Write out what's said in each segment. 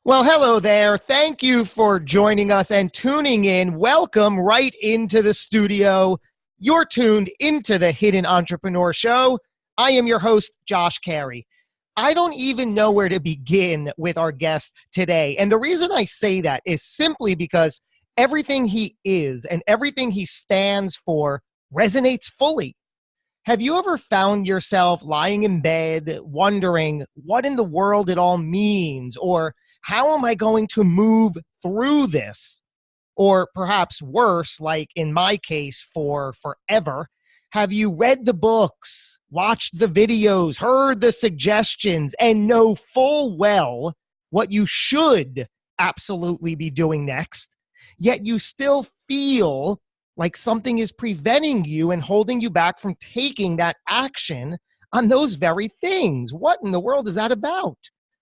Well, hello there. Thank you for joining us and tuning in. Welcome right into the studio. You're tuned into the Hidden Entrepreneur Show. I am your host, Josh Carey. I don't even know where to begin with our guest today. And the reason I say that is simply because everything he is and everything he stands for resonates fully. Have you ever found yourself lying in bed wondering what in the world it all means, or how am I going to move through this? Or perhaps worse, like in my case, for forever, have you read the books, watched the videos, heard the suggestions, and know full well what you should absolutely be doing next, yet you still feel like something is preventing you and holding you back from taking that action on those very things? What in the world is that about?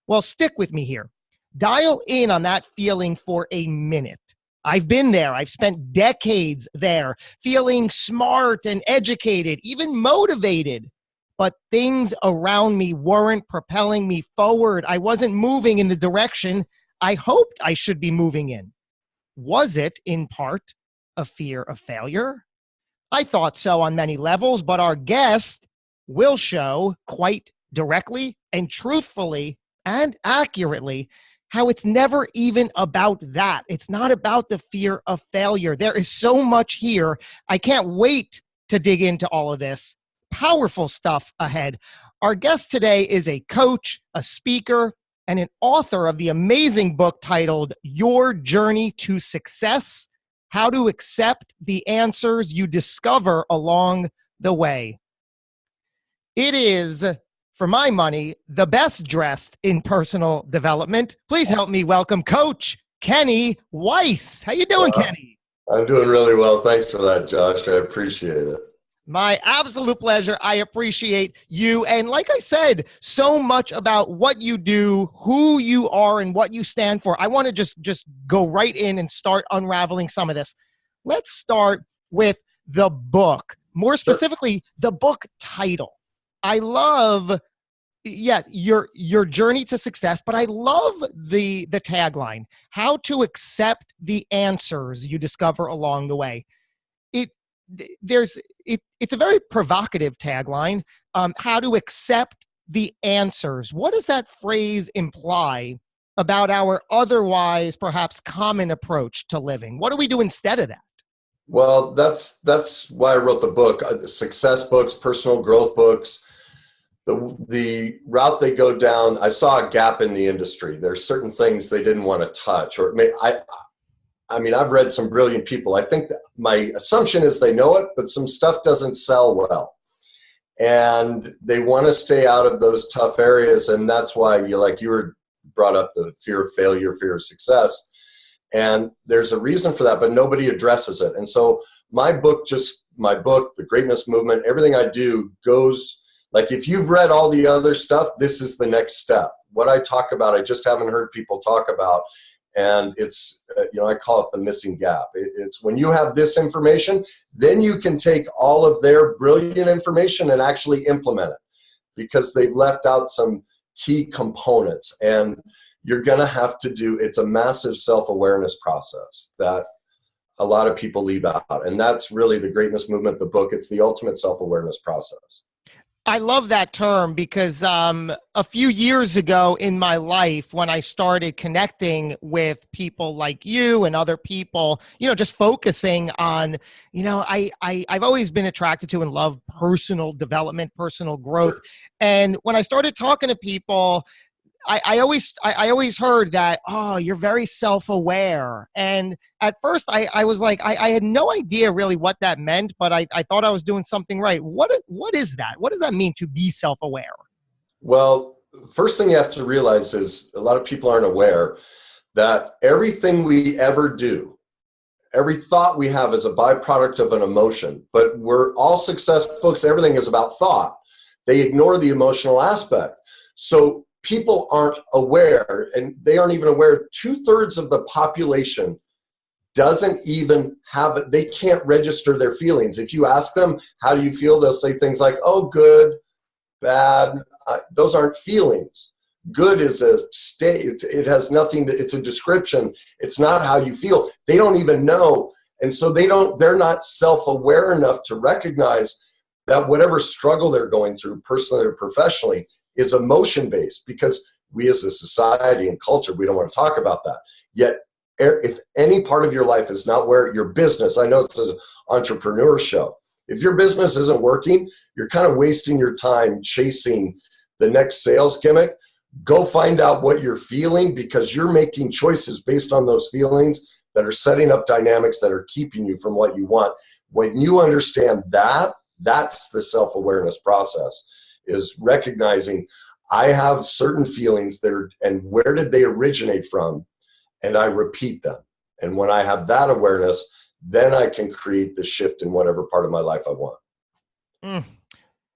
Well, stick with me here. Dial in on that feeling for a minute. I've been there. I've spent decades there, feeling smart and educated, even motivated. But things around me weren't propelling me forward. I wasn't moving in the direction I hoped I should be moving in. Was it, in part, a fear of failure? I thought so on many levels, but our guest will show quite directly and truthfully and accurately how it's never even about that. It's not about the fear of failure. There is so much here. I can't wait to dig into all of this. Powerful stuff ahead. Our guest today is a coach, a speaker, and an author of the amazing book titled Your Journey to Success: How to Accept the Answers You Discover Along the Way. It is, for my money, the best dressed in personal development. Please help me welcome Coach Kenny Weiss. How you doing, Kenny? I'm doing really well. Thanks for that, Josh. I appreciate it. My absolute pleasure. I appreciate you. And like I said, so much about what you do, who you are, and what you stand for. I want to just go right in and start unraveling some of this. Let's start with the book. More specifically, the book title. I love, yes, your journey to success, but I love the tagline: how to accept the answers you discover along the way. It's a very provocative tagline. How to accept the answers. What does that phrase imply about our otherwise perhaps common approach to living? What do we do instead of that? Well, that's why I wrote the book. Success books, personal growth books. The route they go down, I saw a gap in the industry. There's certain things they didn't want to touch, or I mean, I've read some brilliant people. I think that my assumption is they know it, but some stuff doesn't sell well. And they want to stay out of those tough areas. And that's why you were brought up the fear of failure, fear of success. And there's a reason for that, but nobody addresses it. And so my book, The Greatness Movement, everything I do goes, like, if you've read all the other stuff, this is the next step. What I talk about, I just haven't heard people talk about. And it's, I call it the missing gap. It's when you have this information, then you can take all of their brilliant information and actually implement it, because they've left out some key components. And you're going to have to it's a massive self-awareness process that a lot of people leave out. And that's really the Greatness Movement, the book. It's the ultimate self-awareness process. I love that term because a few years ago in my life, when I started connecting with people like you and other people, just focusing on, I've always been attracted to and love personal development, personal growth. And when I started talking to people, I always heard that, oh, you're very self-aware. And at first I was like, I had no idea really what that meant, but I thought I was doing something right. What is that? What does that mean to be self-aware? Well, first thing you have to realize is a lot of people aren't aware that everything we ever do, every thought we have is a byproduct of an emotion. But we're all success folks. Everything is about thought. They ignore the emotional aspect. So people aren't aware, and they aren't even aware. 2/3 of the population doesn't even have it. They can't register their feelings. If you ask them, how do you feel? They'll say things like, oh, good, bad. Those aren't feelings. Good is a state. It has nothing to, it's a description. It's not how you feel. They don't even know. And so they're not self-aware enough to recognize that whatever struggle they're going through, personally or professionally, is emotion-based, because we as a society and culture, we don't want to talk about that. Yet, if any part of your life is not where your business, I know this is an entrepreneur show, if your business isn't working, you're kind of wasting your time chasing the next sales gimmick. Go find out what you're feeling, because you're making choices based on those feelings that are setting up dynamics that are keeping you from what you want. When you understand that, that's the self-awareness process, is recognizing I have certain feelings there, and where did they originate from? And I repeat them. And when I have that awareness, then I can create the shift in whatever part of my life I want.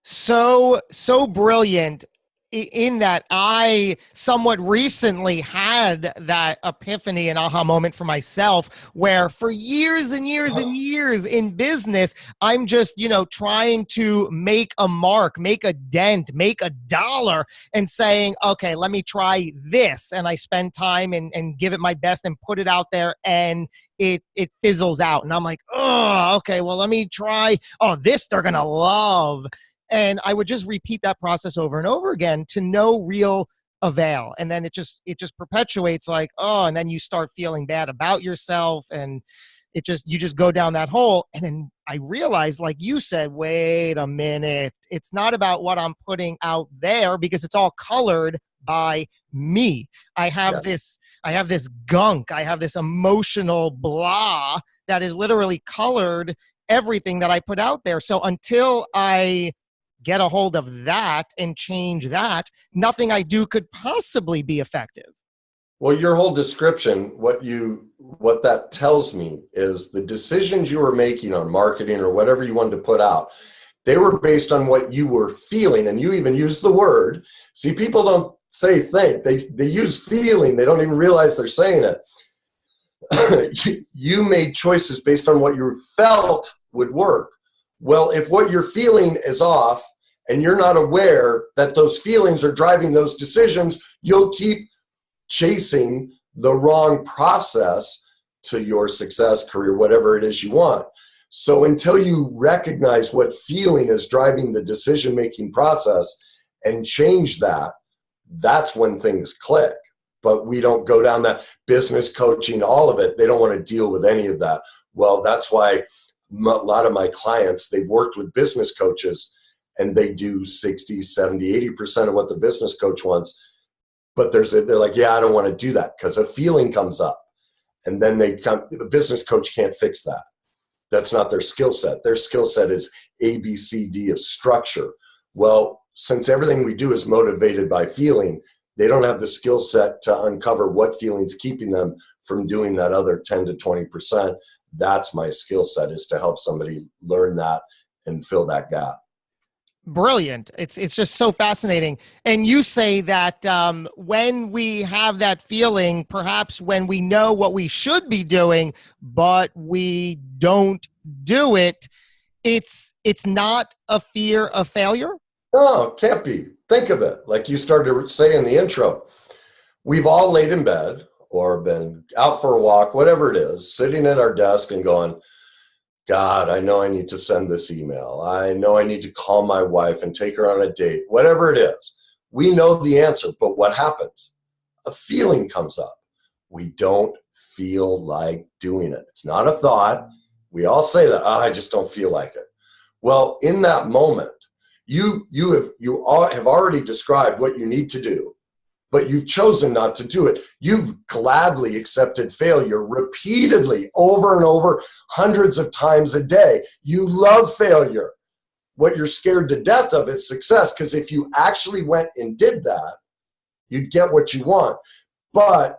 So brilliant. In that, I somewhat recently had that epiphany and aha moment for myself, where for years and years and years in business, I'm just, trying to make a mark, make a dent, make a dollar, and saying, okay, let me try this. And I spend time and give it my best and put it out there, and it fizzles out. And I'm like, oh, okay, well, let me try. Oh, this they're going to love. And I would just repeat that process over and over again to no real avail. And then it just perpetuates, like, oh, and then you start feeling bad about yourself, and you just go down that hole. And then I realized, like you said, wait a minute, it's not about what I'm putting out there, because it's all colored by me. I have this gunk, I have this emotional blah that is literally colored everything that I put out there. So until I get a hold of that and change that, nothing I do could possibly be effective. Well, your whole description, what that tells me is the decisions you were making on marketing or whatever you wanted to put out, they were based on what you were feeling. And you even used the word. See, people don't say think. They use feeling. They don't even realize they're saying it. You made choices based on what you felt would work. Well, if what you're feeling is off and you're not aware that those feelings are driving those decisions, you'll keep chasing the wrong process to your success, career, whatever it is you want. So until you recognize what feeling is driving the decision-making process and change that, that's when things click. But we don't go down that business coaching, all of it. They don't want to deal with any of that. Well, that's why a lot of my clients, they've worked with business coaches and they do 60, 70, 80% of what the business coach wants. But they're like, yeah, I don't want to do that, because a feeling comes up. And then the business coach can't fix that. That's not their skill set. Their skill set is A, B, C, D of structure. Well, since everything we do is motivated by feeling, they don't have the skill set to uncover what feeling's keeping them from doing that other 10 to 20%. That's my skill set, is to help somebody learn that and fill that gap. Brilliant. It's just so fascinating. And you say that when we have that feeling, perhaps when we know what we should be doing, but we don't do it, it's not a fear of failure? No, it can't be. Think of it like you started to say in the intro. We've all laid in bed or been out for a walk, whatever it is, sitting at our desk and going, God, I know I need to send this email. I know I need to call my wife and take her on a date, whatever it is. We know the answer, but what happens? A feeling comes up. We don't feel like doing it. It's not a thought. We all say that, I just don't feel like it. Well, in that moment, you have already described what you need to do, but you've chosen not to do it. You've gladly accepted failure repeatedly, over and over, hundreds of times a day. You love failure. What you're scared to death of is success, because if you actually went and did that, you'd get what you want. But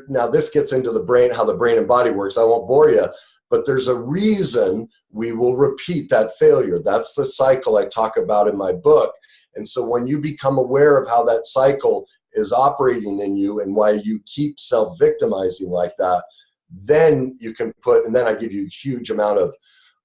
now this gets into the brain, how the brain and body works. I won't bore you, but there's a reason we will repeat that failure. That's the cycle I talk about in my book. And so when you become aware of how that cycle is operating in you and why you keep self-victimizing like that, then you can and then I give you a huge amount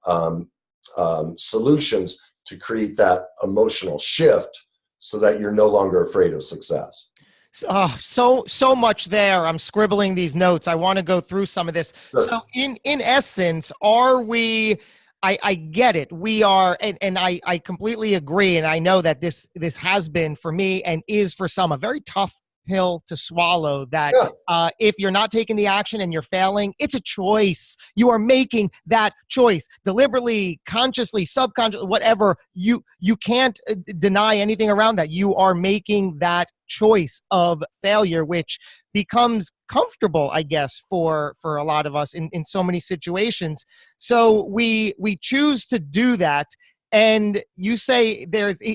of solutions to create that emotional shift so that you're no longer afraid of success. So much there. I'm scribbling these notes. I want to go through some of this. Sure. So in essence, are we, I get it. We are, and I completely agree. And I know that this has been for me and is for some a very tough pill to swallow, that Yeah. if you're not taking the action and you're failing, it's a choice. You are making that choice deliberately, consciously, subconsciously, whatever. You can't deny anything around that. You are making that choice of failure, which becomes comfortable, I guess, for a lot of us in so many situations. So we choose to do that. And you say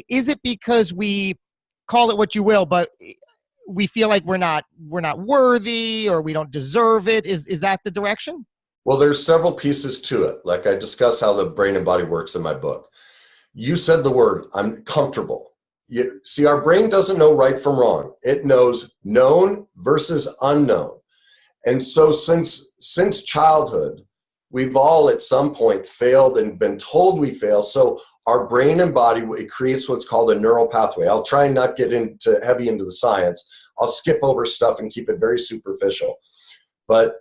is it because we, call it what you will, but we feel like we're not worthy, or we don't deserve it? Is that the direction? Well, there's several pieces to it. Like I discuss how the brain and body works in my book. You said the word, I'm comfortable. You see, our brain doesn't know right from wrong. It knows known versus unknown. And so since childhood, we've all at some point failed and been told we fail. So our brain and body, it creates what's called a neural pathway. I'll try and not get heavy into the science. I'll skip over stuff and keep it very superficial. But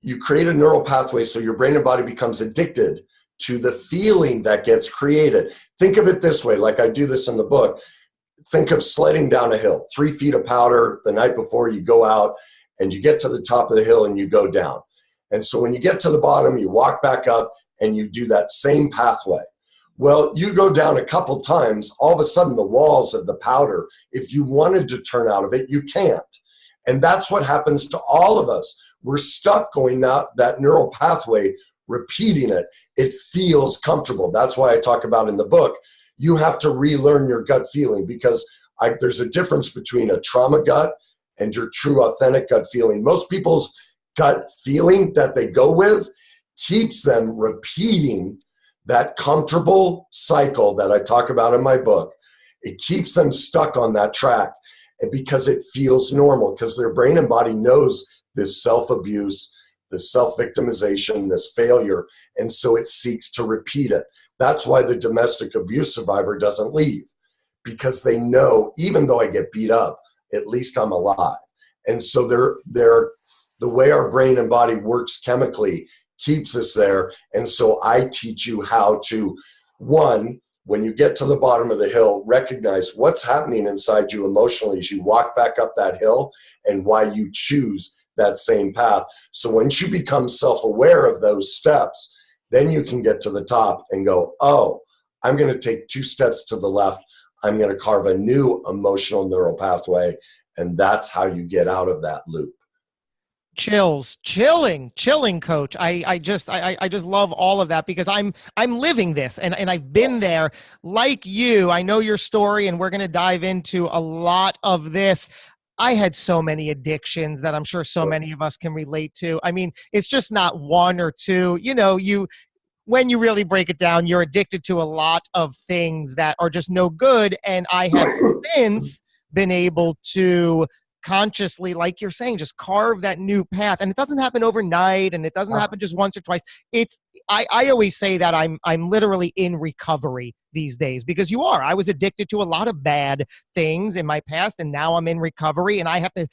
you create a neural pathway so your brain and body becomes addicted to the feeling that gets created. Think of it this way, like I do this in the book. Think of sledding down a hill, 3 feet of powder the night before you go out, and you get to the top of the hill and you go down. And so when you get to the bottom, you walk back up and you do that same pathway. Well, you go down a couple times, all of a sudden the walls of the powder, if you wanted to turn out of it, you can't. And that's what happens to all of us. We're stuck going that neural pathway, repeating it. It feels comfortable. That's why I talk about in the book, you have to relearn your gut feeling, because there's a difference between a trauma gut and your true authentic gut feeling. Most people's gut feeling that they go with keeps them repeating that comfortable cycle that I talk about in my book. It keeps them stuck on that track, and because it feels normal, because their brain and body knows this self-abuse, this self-victimization, this failure, and so it seeks to repeat it. That's why the domestic abuse survivor doesn't leave, because they know, even though I get beat up, at least I'm alive. And so the way our brain and body works chemically keeps us there. And so I teach you how to, one, when you get to the bottom of the hill, recognize what's happening inside you emotionally as you walk back up that hill, and why you choose that same path. So once you become self-aware of those steps, then you can get to the top and go, oh, I'm going to take 2 steps to the left. I'm going to carve a new emotional neural pathway. And that's how you get out of that loop. Chilling, coach. I just love all of that, because I'm living this, and I've been there like you. I know your story, and we're going to dive into a lot of this. I had so many addictions that I'm sure so many of us can relate to. I mean, it's just not one or two. When you really break it down, you're addicted to a lot of things that are just no good. And I have since been able to consciously, like you're saying, just carve that new path. And it doesn't happen overnight, and it doesn't happen just once or twice. I always say that I'm literally in recovery these days, because I was addicted to a lot of bad things in my past, and now I'm in recovery, and I have to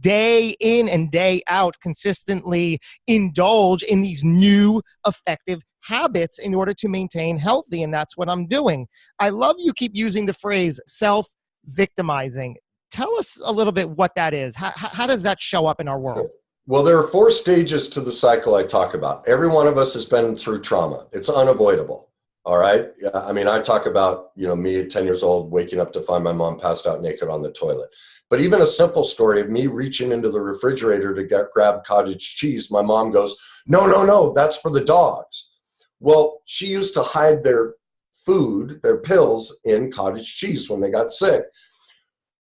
day in and day out consistently indulge in these new effective habits in order to maintain healthy. And that's what I'm doing. I love you keep using the phrase self-victimizing. Tell us a little bit what that is. How does that show up in our world? Well, there are 4 stages to the cycle I talk about. Every one of us has been through trauma. It's unavoidable. All right. I mean, I talk about, me at 10 years old, waking up to find my mom passed out naked on the toilet. But even a simple story of me reaching into the refrigerator to grab cottage cheese, my mom goes, no, that's for the dogs. Well, she used to hide their food, their pills, in cottage cheese when they got sick.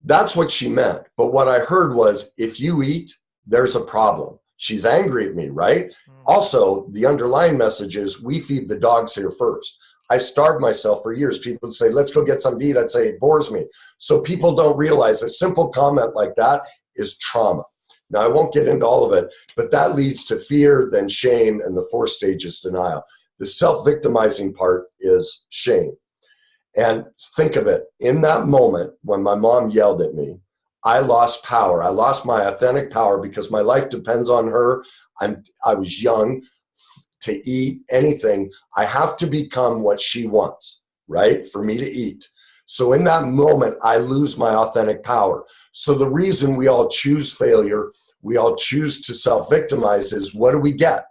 That's what she meant. But what I heard was, if you eat, there's a problem. She's angry at me, right? Also, the underlying message is, we feed the dogs here first. I starved myself for years. People would say, let's go get some to eat. I'd say, it bores me. So people don't realize a simple comment like that is trauma. Now, I won't get into all of it, but that leads to fear, then shame, and the 4th stage is denial. The self-victimizing part is shame. And think of it, in that moment when my mom yelled at me, I lost power. I lost my authentic power because my life depends on her. I was young to eat anything. I have to become what she wants, right? For me to eat. So in that moment, I lose my authentic power. So the reason we all choose failure, we all choose to self-victimize is, what do we get?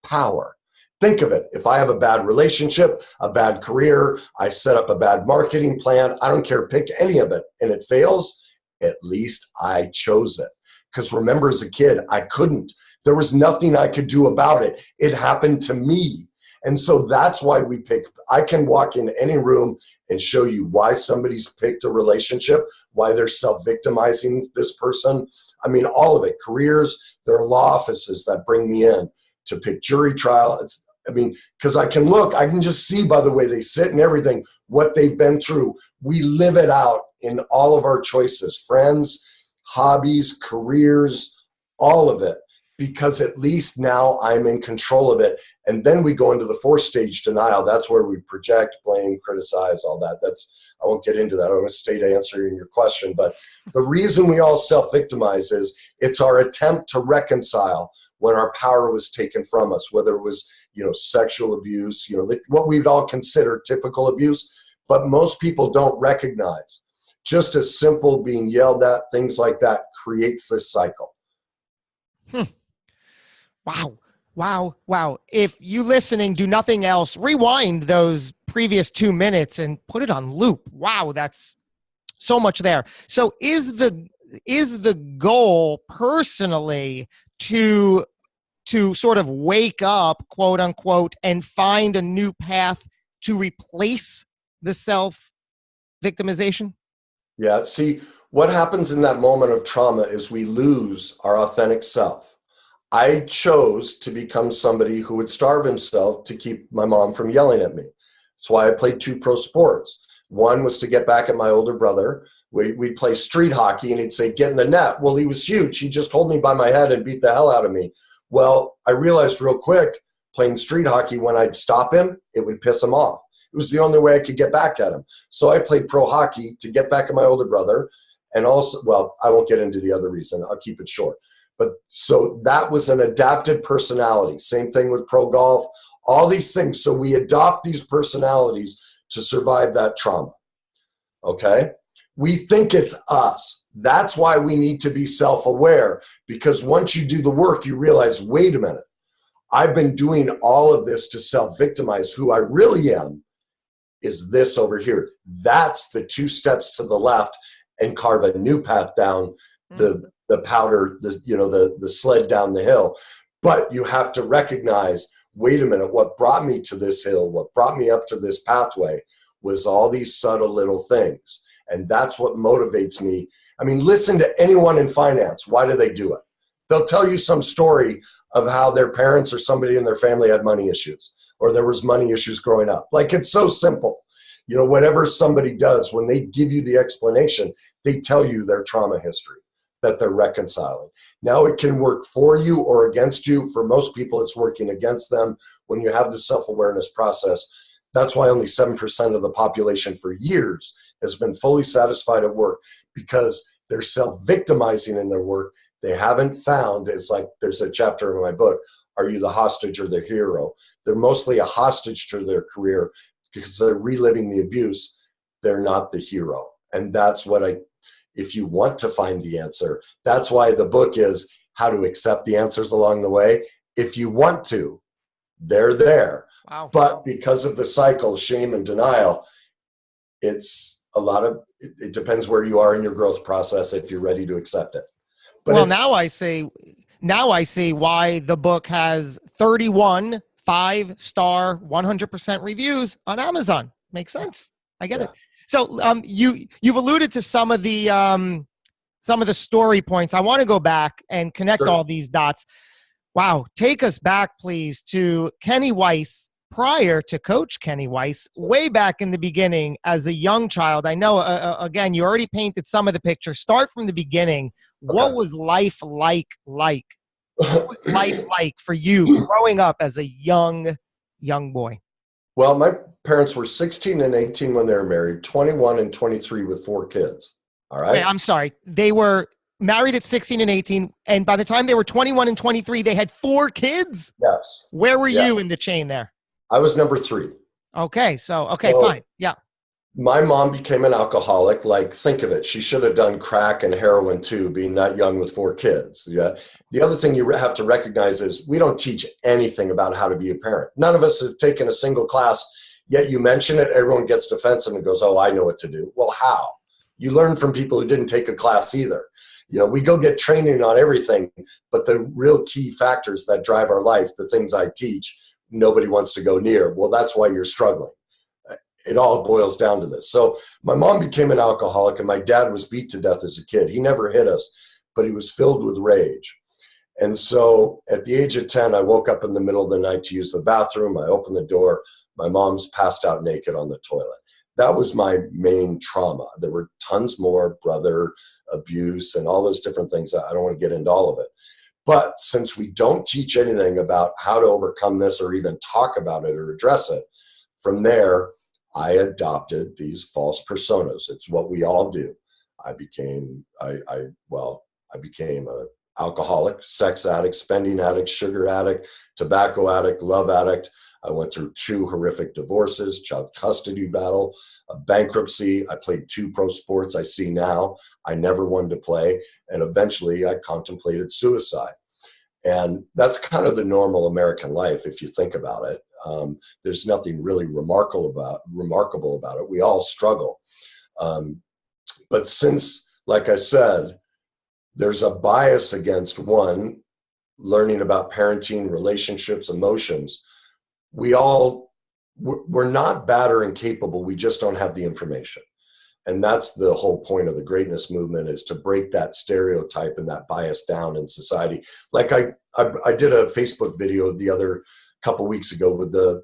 Power. Think of it. If I have a bad relationship, a bad career, I set up a bad marketing plan, I don't care, pick any of it, and it fails, at least I chose it. Because remember, as a kid, I couldn't. There was nothing I could do about it. It happened to me. And so that's why we pick. I can walk in any room and show you why somebody's picked a relationship, why they're self-victimizing this person. I mean, all of it. Careers, there are law offices that bring me in to pick jury trial. Because I can just see by the way they sit and everything, what they've been through. We live it out in all of our choices, friends, hobbies, careers, all of it. Because at least now I'm in control of it. And then we go into the 4-stage denial. That's where we project, blame, criticize, all that. I won't get into that. I don't want to stay to answering your question. But the reason we all self-victimize is it's our attempt to reconcile when our power was taken from us, whether it was, sexual abuse, what we'd all consider typical abuse, but most people don't recognize. Just as simple being yelled at, things like that creates this cycle. Wow. If you listening do nothing else, rewind those previous 2 minutes and put it on loop. Wow, that's so much there. So is the goal personally to sort of wake up, quote unquote, and find a new path to replace the self-victimization? Yeah, see, what happens in that moment of trauma is we lose our authentic self. I chose to become somebody who would starve himself to keep my mom from yelling at me. That's why I played 2 pro sports. One was to get back at my older brother. We'd play street hockey and he'd say, get in the net. Well, he was huge. He just hold me by my head and beat the hell out of me. Well, I realized real quick, playing street hockey, when I'd stop him, it would piss him off. It was the only way I could get back at him. So I played pro hockey to get back at my older brother. And also, well, I won't get into the other reason. I'll keep it short. But so that was an adapted personality. Same thing with pro golf, all these things. So we adopt these personalities to survive that trauma. Okay? We think it's us. That's why we need to be self-aware, because once you do the work, you realize, wait a minute, I've been doing all of this to self-victimize. Who I really am is this over here. That's the 2 steps to the left and carve a new path down the powder, the sled down the hill. But you have to recognize, wait a minute, what brought me to this hill, what brought me up to this pathway was all these subtle little things. And that's what motivates me. I mean, listen to anyone in finance. Why do they do it? They'll tell you some story of how their parents or somebody in their family had money issues, or there was money issues growing up. Like, it's so simple. Whatever somebody does, when they give you the explanation, they tell you their trauma history that they're reconciling. Now, it can work for you or against you. For most people, it's working against them. When you have the self-awareness process, that's why only 7% of the population for years has been fully satisfied at work, because they're self-victimizing in their work. They haven't found, it's like there's a chapter in my book, are you the hostage or the hero? They're mostly a hostage to their career because they're reliving the abuse. They're not the hero. And that's what if you want to find the answer, that's why the book is how to accept the answers along the way. If you want to, they're there. Wow. But because of the cycle, shame and denial, it depends where you are in your growth process if you're ready to accept it. But well, now I see why the book has 31 5-star 100% reviews on Amazon. Makes sense. I get it. So you've alluded to some of the story points. I want to go back and connect all these dots. Wow. Take us back, please, to Kenny Weiss, prior to Coach Kenny Weiss, way back in the beginning as a young child. I know, again, you already painted some of the picture. Start from the beginning. What was life like? What was life like for you growing up as a young boy? Well, my parents were 16 and 18 when they were married, 21 and 23 with 4 kids. All Wait, right. I'm sorry. They were married at 16 and 18, and by the time they were 21 and 23, they had 4 kids? Yes. Where were Yeah. you in the chain there? I was number 3. Okay, So fine. Yeah. my mom became an alcoholic. Like, think of it. She should have done crack and heroin too, being that young with 4 kids. Yeah. The other thing you have to recognize is we don't teach anything about how to be a parent. None of us have taken a single class, yet you mention it, everyone gets defensive and goes, oh, I know what to do. Well, how? You learn from people who didn't take a class either. We go get training on everything, but the real key factors that drive our life, the things I teach, nobody wants to go near. Well, that's why you're struggling. It all boils down to this. So my mom became an alcoholic, and my dad was beat to death as a kid. He never hit us, but he was filled with rage. And so at the age of 10, I woke up in the middle of the night to use the bathroom. I opened the door. My mom's passed out naked on the toilet. That was my main trauma. There were tons more, brother abuse and all those different things. I don't want to get into all of it. But since we don't teach anything about how to overcome this or even talk about it or address it, from there, I adopted these false personas. It's what we all do. I became an alcoholic, sex addict, spending addict, sugar addict, tobacco addict, love addict. I went through 2 horrific divorces, child custody battle, a bankruptcy. I played 2 pro sports I see now. I never wanted to play. And eventually I contemplated suicide. And that's kind of the normal American life, if you think about it. There's nothing really remarkable about it. We all struggle. But since, like I said, there's a bias against one, learning about parenting, relationships, emotions, we're not bad or incapable. We just don't have the information. And that's the whole point of the greatness movement, is to break that stereotype and that bias down in society. Like I did a Facebook video the other couple weeks ago with the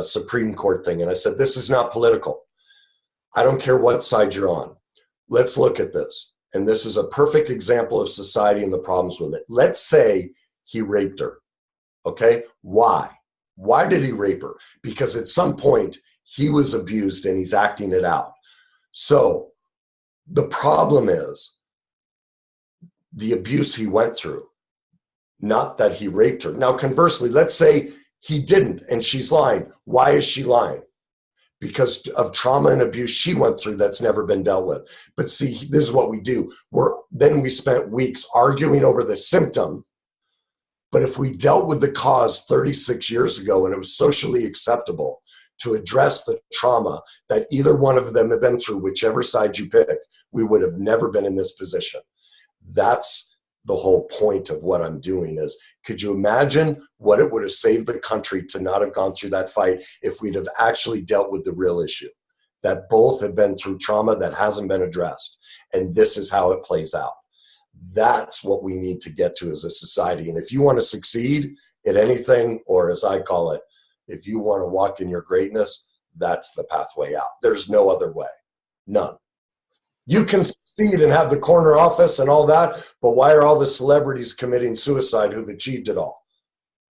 Supreme Court thing. And I said, this is not political. I don't care what side you're on. Let's look at this. And this is a perfect example of society and the problems with it. Let's say he raped her. Okay. Why? Why did he rape her? Because at some point he was abused and he's acting it out. So the problem is the abuse he went through, not that he raped her. Now, conversely, let's say he didn't and she's lying. Why is she lying? Because of trauma and abuse she went through that's never been dealt with. But see, this is what we do. Then we spent weeks arguing over the symptom. But if we dealt with the cause 36 years ago and it was socially acceptable to address the trauma that either one of them had been through, whichever side you pick, we would have never been in this position. That's the whole point of what I'm doing. Is, could you imagine what it would have saved the country to not have gone through that fight if we'd have actually dealt with the real issue? That both have been through trauma that hasn't been addressed. And this is how it plays out. That's what we need to get to as a society. And if you want to succeed at anything, or as I call it, if you want to walk in your greatness, that's the pathway out. There's no other way. None. You can succeed and have the corner office and all that, but why are all the celebrities committing suicide who've achieved it all?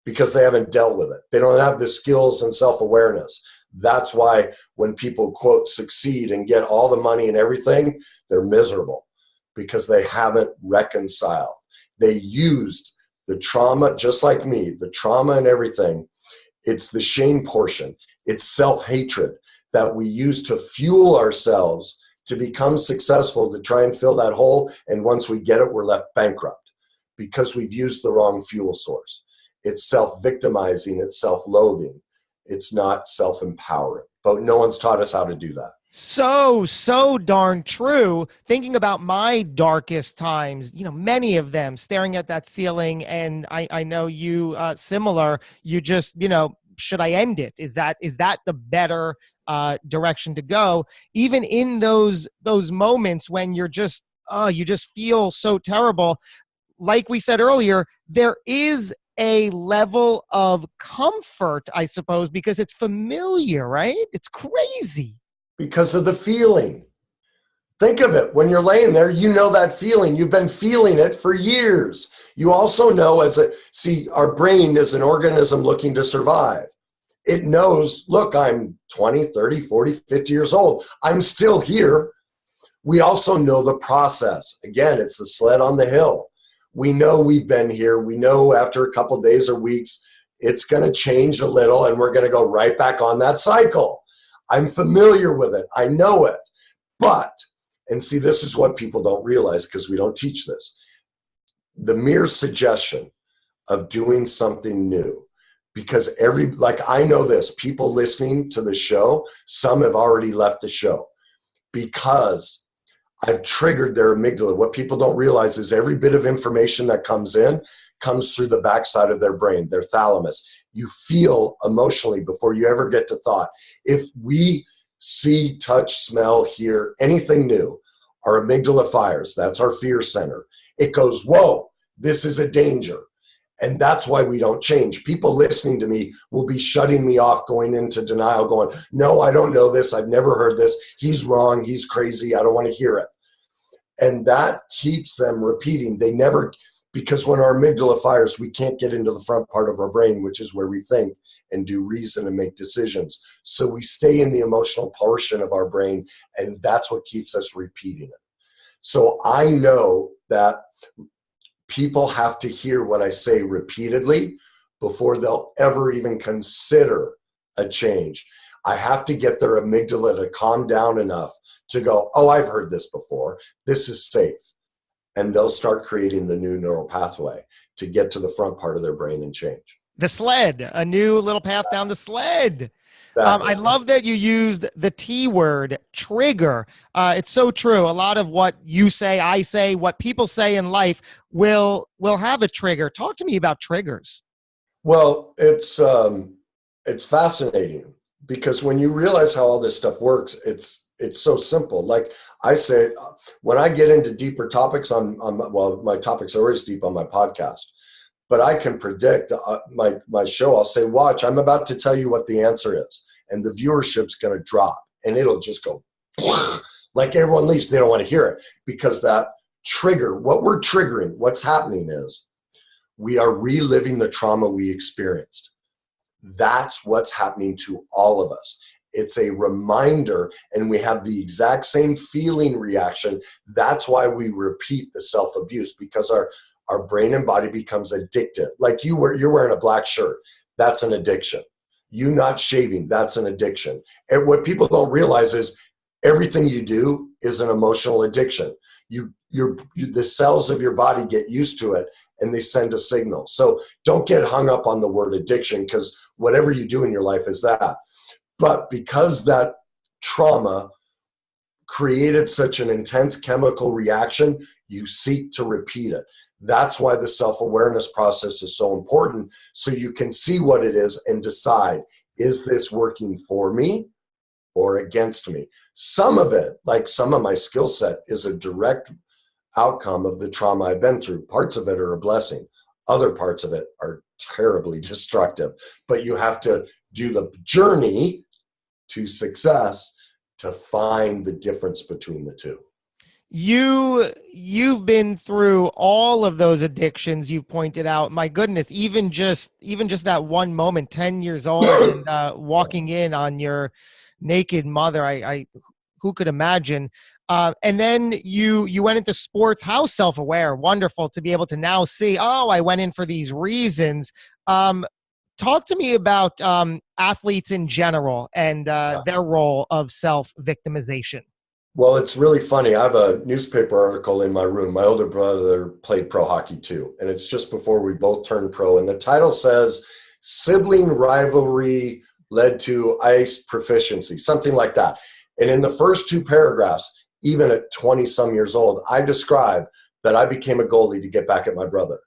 Because they haven't dealt with it. They don't have the skills and self-awareness. That's why when people, quote, succeed and get all the money and everything, they're miserable, because they haven't reconciled. They used the trauma, just like me, the trauma and everything. It's the shame portion. It's self-hatred that we use to fuel ourselves to become successful, to try and fill that hole. And once we get it, we're left bankrupt because we've used the wrong fuel source. It's self-victimizing. It's self-loathing. It's not self-empowering. But no one's taught us how to do that. So darn true. Thinking about my darkest times, many of them, staring at that ceiling, and I know you similar. You just, should I end it? Is that the better direction to go? Even in those moments when you're just you just feel so terrible. Like we said earlier, there is a level of comfort, I suppose, because it's familiar, right? It's crazy. Because of the feeling. Think of it. When you're laying there, you know that feeling. You've been feeling it for years. You also know our brain is an organism looking to survive. It knows, look, I'm 20, 30, 40, 50 years old. I'm still here. We also know the process. Again, it's the sled on the hill. We know we've been here. We know after a couple days or weeks, it's going to change a little and we're going to go right back on that cycle. I'm familiar with it. I know it. But, and see, this is what people don't realize because we don't teach this. The mere suggestion of doing something new, because like I know this, people listening to the show, some have already left the show because I've triggered their amygdala. What people don't realize is every bit of information that comes in comes through the backside of their brain, their thalamus. You feel emotionally before you ever get to thought. If we see, touch, smell, hear anything new, our amygdala fires. That's our fear center. It goes, whoa, this is a danger. And that's why we don't change. People listening to me will be shutting me off, going into denial, going, no, I don't know this. I've never heard this. He's wrong. He's crazy. I don't want to hear it. And that keeps them repeating. They never, because when our amygdala fires, we can't get into the front part of our brain, which is where we think and do reason and make decisions. So we stay in the emotional portion of our brain, and that's what keeps us repeating it. So I know that people have to hear what I say repeatedly before they'll ever even consider a change. I have to get their amygdala to calm down enough to go, oh, I've heard this before. This is safe. And they'll start creating the new neural pathway to get to the front part of their brain and change. The sled, a new little path down the sled. Exactly. I love that you used the T word, trigger. It's so true. A lot of what you say, I say, what people say in life will have a trigger. Talk to me about triggers. Well, it's fascinating because when you realize how all this stuff works, it's so simple. Like I say, when I get into deeper topics well, my topics are always deep on my podcast, but I can predict my show. I'll say, watch, I'm about to tell you what the answer is. And the viewership's going to drop and it'll just go like everyone leaves. They don't want to hear it because that trigger, what we're triggering, what's happening is we are reliving the trauma we experienced. That's what's happening to all of us. It's a reminder, and we have the exact same feeling reaction. That's why we repeat the self-abuse, because our brain and body becomes addicted. Like you're wearing a black shirt. That's an addiction. You not shaving, that's an addiction. And what people don't realize is everything you do is an emotional addiction. The cells of your body get used to it and they send a signal. So don't get hung up on the word addiction, because whatever you do in your life is that. But because that trauma created such an intense chemical reaction, you seek to repeat it. That's why the self-awareness process is so important, so you can see what it is and decide, is this working for me or against me? Some of it, like some of my skill set, is a direct outcome of the trauma I've been through. Parts of it are a blessing. Other parts of it are terribly destructive. But you have to do the journey to success to find the difference between the two. You've been through all of those addictions you've pointed out. My goodness, even just that one moment, 10 years old, and walking in on your naked mother, I who could imagine? And then you went into sports. How self-aware, wonderful to be able to now see, oh, I went in for these reasons. Talk to me about athletes in general and their role of self-victimization. Well, it's really funny. I have a newspaper article in my room. My older brother played pro hockey too, and it's just before we both turned pro. And the title says, "Sibling rivalry led to ice proficiency," something like that. And in the first two paragraphs, even at 20 some years old, I describe that I became a goalie to get back at my brother.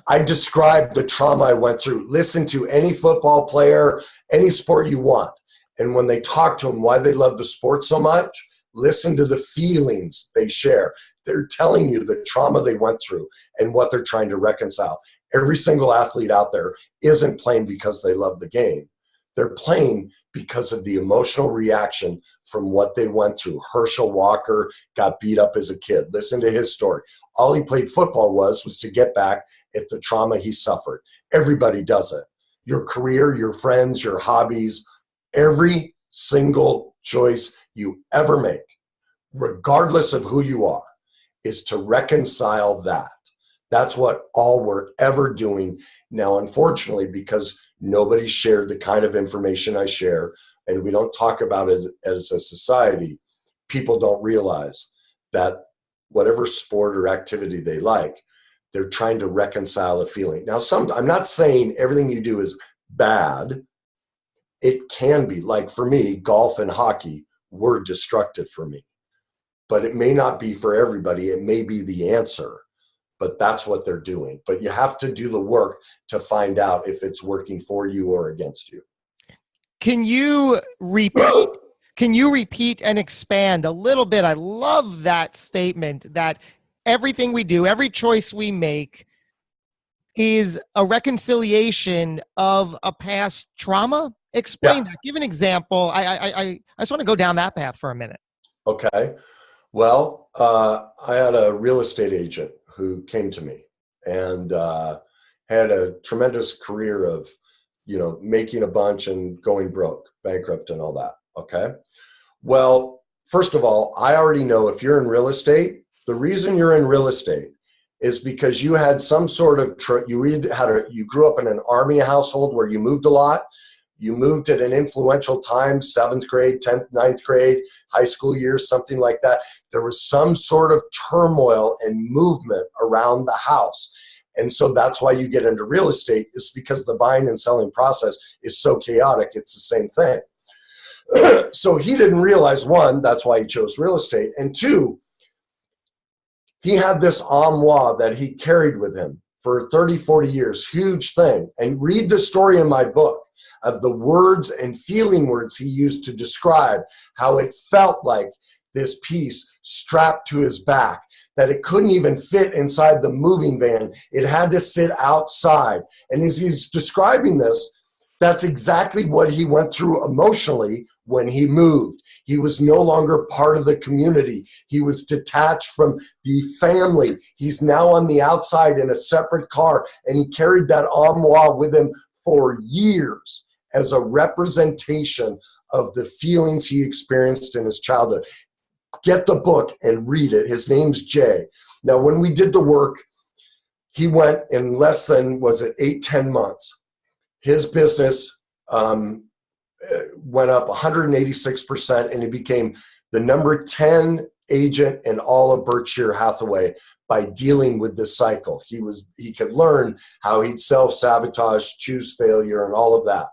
I described the trauma I went through. Listen to any football player, any sport you want. And when they talk to them why they love the sport so much, listen to the feelings they share. They're telling you the trauma they went through and what they're trying to reconcile. Every single athlete out there isn't playing because they love the game. They're playing because of the emotional reaction from what they went through. Herschel Walker got beat up as a kid. Listen to his story. All he played football was to get back at the trauma he suffered. Everybody does it. Your career, your friends, your hobbies, every single choice you ever make regardless of who you are, is to reconcile that. That's what all we're ever doing now, unfortunately, because nobody shared the kind of information I share, and we don't talk about it as a society. People don't realize that whatever sport or activity they like, they're trying to reconcile a feeling. Now, I'm not saying everything you do is bad. It can be. Like for me, golf and hockey were destructive for me. But it may not be for everybody. It may be the answer. But that's what they're doing. But you have to do the work to find out if it's working for you or against you. Can you repeat and expand a little bit? I love that statement that everything we do, every choice we make is a reconciliation of a past trauma. Explain that. Give an example. I just want to go down that path for a minute. Okay. Well, I had a real estate agent who came to me and had a tremendous career of, making a bunch and going broke, bankrupt and all that. Okay. Well, first of all, I already know if you're in real estate, the reason you're in real estate is because you had some sort of, you grew up in an army household where you moved a lot. You moved at an influential time, 7th grade, 10th, 9th grade, high school years, something like that. There was some sort of turmoil and movement around the house. And so that's why you get into real estate, is because the buying and selling process is so chaotic. It's the same thing. So he didn't realize, one, that's why he chose real estate. And two, he had this armoire that he carried with him for 30, 40 years, huge thing. And read the story in my book of the words and feeling words he used to describe how it felt like this piece strapped to his back, that it couldn't even fit inside the moving van. It had to sit outside. And as he's describing this, that's exactly what he went through emotionally when he moved. He was no longer part of the community. He was detached from the family. He's now on the outside in a separate car, and he carried that armoire with him for years as a representation of the feelings he experienced in his childhood. Get the book and read it. His name's Jay. Now, when we did the work, he went in less than, 8-10 months. His business went up 186%, and he became the number 10 agent in all of Berkshire Hathaway by dealing with this cycle. He could learn how he'd self-sabotage, choose failure, and all of that.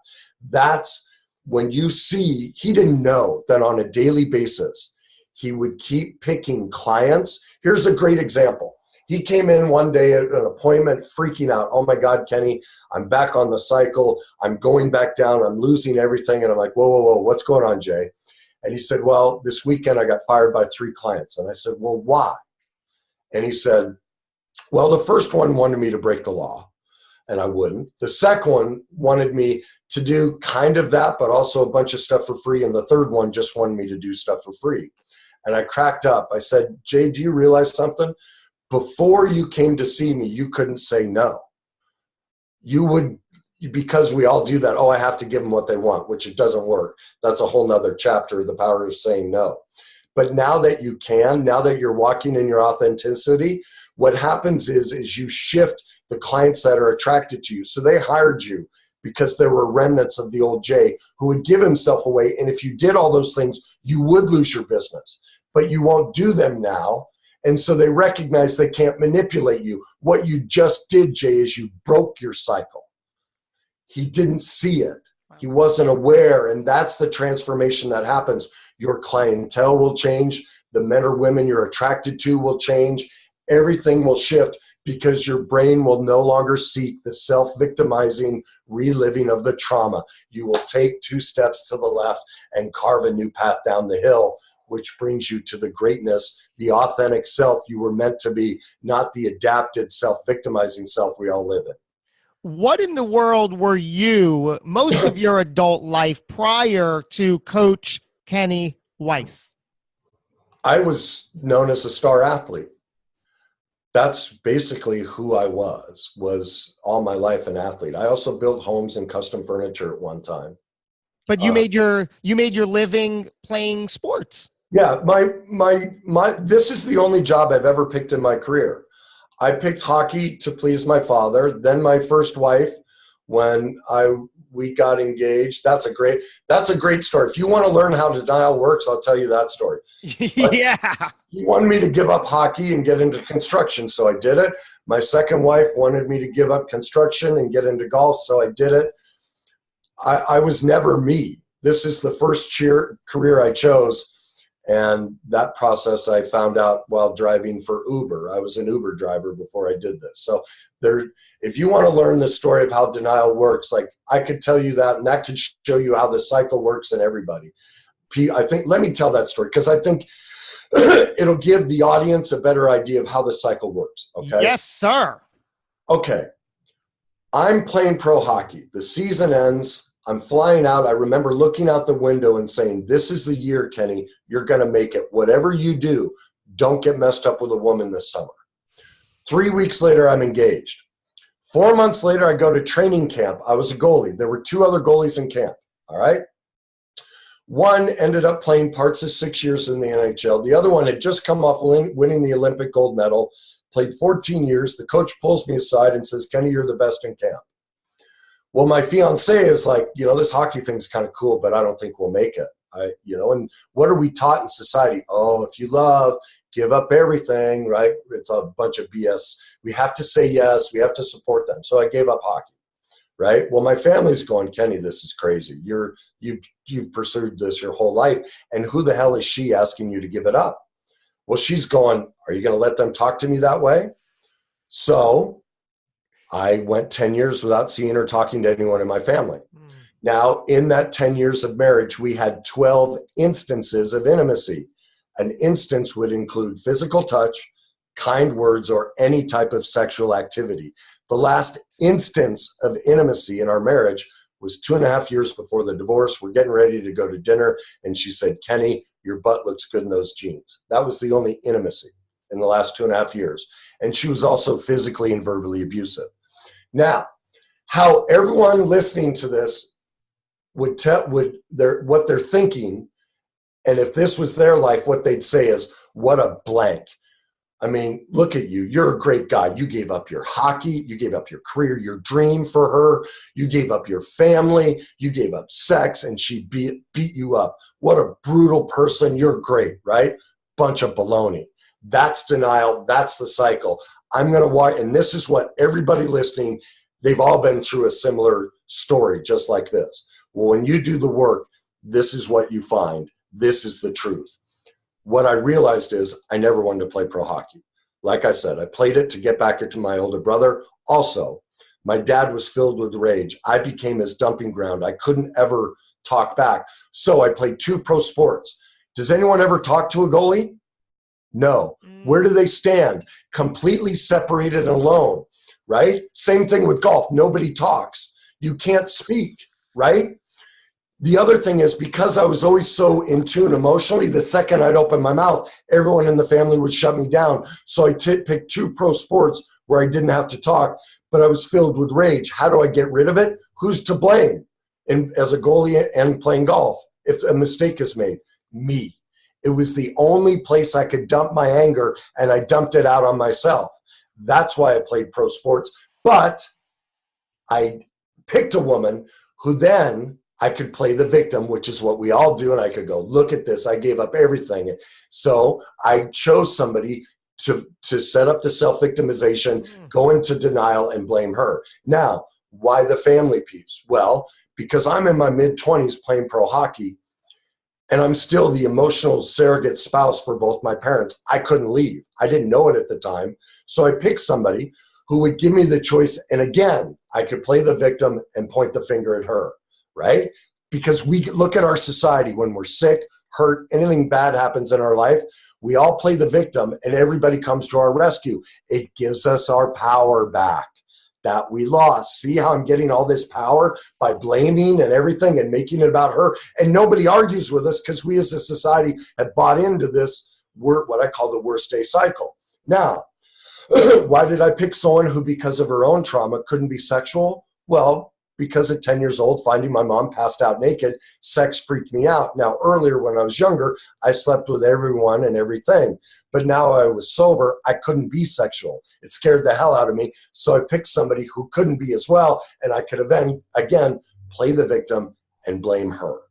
That's when you see, he didn't know that on a daily basis, he would keep picking clients. Here's a great example. He came in one day at an appointment freaking out. Oh my God, Kenny, I'm back on the cycle. I'm going back down. I'm losing everything. And I'm like, whoa, what's going on, Jay? And he said, well, this weekend I got fired by 3 clients. And I said, well, why? And he said, well, the first one wanted me to break the law, and I wouldn't. The second one wanted me to do kind of that, but also a bunch of stuff for free. And the third one just wanted me to do stuff for free. And I cracked up. I said, Jay, do you realize something? Before you came to see me, you couldn't say no. You would, because we all do that, oh, I have to give them what they want, which it doesn't work. That's a whole nother chapter, the power of saying no. But now that you can, now that you're walking in your authenticity, what happens is you shift the clients that are attracted to you. So they hired you because there were remnants of the old Jay who would give himself away. And if you did all those things, you would lose your business. But you won't do them now. And so they recognize they can't manipulate you. What you just did, Jay, is you broke your cycle. He didn't see it. He wasn't aware. And that's the transformation that happens. Your clientele will change. The men or women you're attracted to will change. Everything will shift because your brain will no longer seek the self-victimizing reliving of the trauma. You will take 2 steps to the left and carve a new path down the hill, which brings you to the greatness, the authentic self you were meant to be, not the adapted self-victimizing self we all live in. What in the world were you most of your adult life prior to Coach Kenny Weiss? I was known as a star athlete. That's basically who I was all my life an athlete. I also built homes and custom furniture at one time. But you made your living playing sports. Yeah, this is the only job I've ever picked in my career. I picked hockey to please my father, then my first wife when we got engaged. That's a great story. If you want to learn how denial works, I'll tell you that story. But Yeah. he wanted me to give up hockey and get into construction, so I did it. My second wife wanted me to give up construction and get into golf, so I did it. I was never me. This is the first career I chose. And that process I found out while driving for Uber. I was an Uber driver before I did this. So if you want to learn the story of how denial works, like I could tell you that, and that could show you how the cycle works in everybody. Let me tell that story, because I think it'll give the audience a better idea of how the cycle works. Okay. Yes, sir. Okay. I'm playing pro hockey. The season ends. I'm flying out. I remember looking out the window and saying, this is the year, Kenny. You're going to make it. Whatever you do, don't get messed up with a woman this summer. 3 weeks later, I'm engaged. 4 months later, I go to training camp. I was a goalie. There were 2 other goalies in camp. All right. One ended up playing parts of 6 years in the NHL. The other one had just come off winning the Olympic gold medal, played 14 years. The coach pulls me aside and says, Kenny, you're the best in camp. Well, my fiance is like, this hockey thing's kind of cool, but I don't think we'll make it. And what are we taught in society? Oh, if you love, give up everything, right? It's a bunch of BS. We have to say yes. We have to support them. So I gave up hockey, right? Well, my family's going, Kenny, this is crazy. You've pursued this your whole life. And who the hell is she asking you to give it up? Well, she's going, are you going to let them talk to me that way? So I went 10 years without seeing or talking to anyone in my family. Now, in that 10 years of marriage, we had 12 instances of intimacy. An instance would include physical touch, kind words, or any type of sexual activity. The last instance of intimacy in our marriage was 2.5 years before the divorce. We're getting ready to go to dinner, and she said, Kenny, your butt looks good in those jeans. That was the only intimacy in the last 2.5 years. And she was also physically and verbally abusive. Now, how everyone listening to this what they're thinking, and if this was their life, what they'd say is, what a blank. I mean, look at you. You're a great guy. You gave up your hockey. You gave up your career, your dream for her. You gave up your family. You gave up sex, and she beat you up. What a brutal person. You're great, right? Bunch of baloney. That's denial. That's the cycle. I'm going to watch, and this is what everybody listening, they've all been through a similar story just like this. Well, when you do the work, this is what you find. This is the truth. What I realized is I never wanted to play pro hockey. Like I said, I played it to get back into my older brother. Also, my dad was filled with rage. I became his dumping ground. I couldn't ever talk back. So I played 2 pro sports. Does anyone ever talk to a goalie? No. Where do they stand? Completely separated and alone, right? Same thing with golf. Nobody talks. You can't speak, right? The other thing is, because I was always so in tune emotionally, the second I'd open my mouth, everyone in the family would shut me down. So I picked 2 pro sports where I didn't have to talk, but I was filled with rage. How do I get rid of it? Who's to blame? And as a goalie and playing golf, if a mistake is made, me. It was the only place I could dump my anger, and I dumped it out on myself. That's why I played pro sports. But I picked a woman who then I could play the victim, which is what we all do. And I could go, look at this. I gave up everything. So I chose somebody to set up the self-victimization, go into denial, and blame her. Now, why the family piece? Well, because I'm in my mid-20s playing pro hockey, and I'm still the emotional surrogate spouse for both my parents. I couldn't leave. I didn't know it at the time. So I picked somebody who would give me the choice. And again, I could play the victim and point the finger at her, right? Because we look at our society when we're sick, hurt, anything bad happens in our life, we all play the victim and everybody comes to our rescue. It gives us our power back that we lost. See how I'm getting all this power by blaming and everything and making it about her? And nobody argues with us because we as a society have bought into this, what I call the worst day cycle. Now, why did I pick someone who, because of her own trauma, couldn't be sexual? Well, because at 10 years old, finding my mom passed out naked, sex freaked me out. Now, earlier when I was younger, I slept with everyone and everything. But now I was sober, I couldn't be sexual. It scared the hell out of me. So I picked somebody who couldn't be as well, and I could then, again, play the victim and blame her.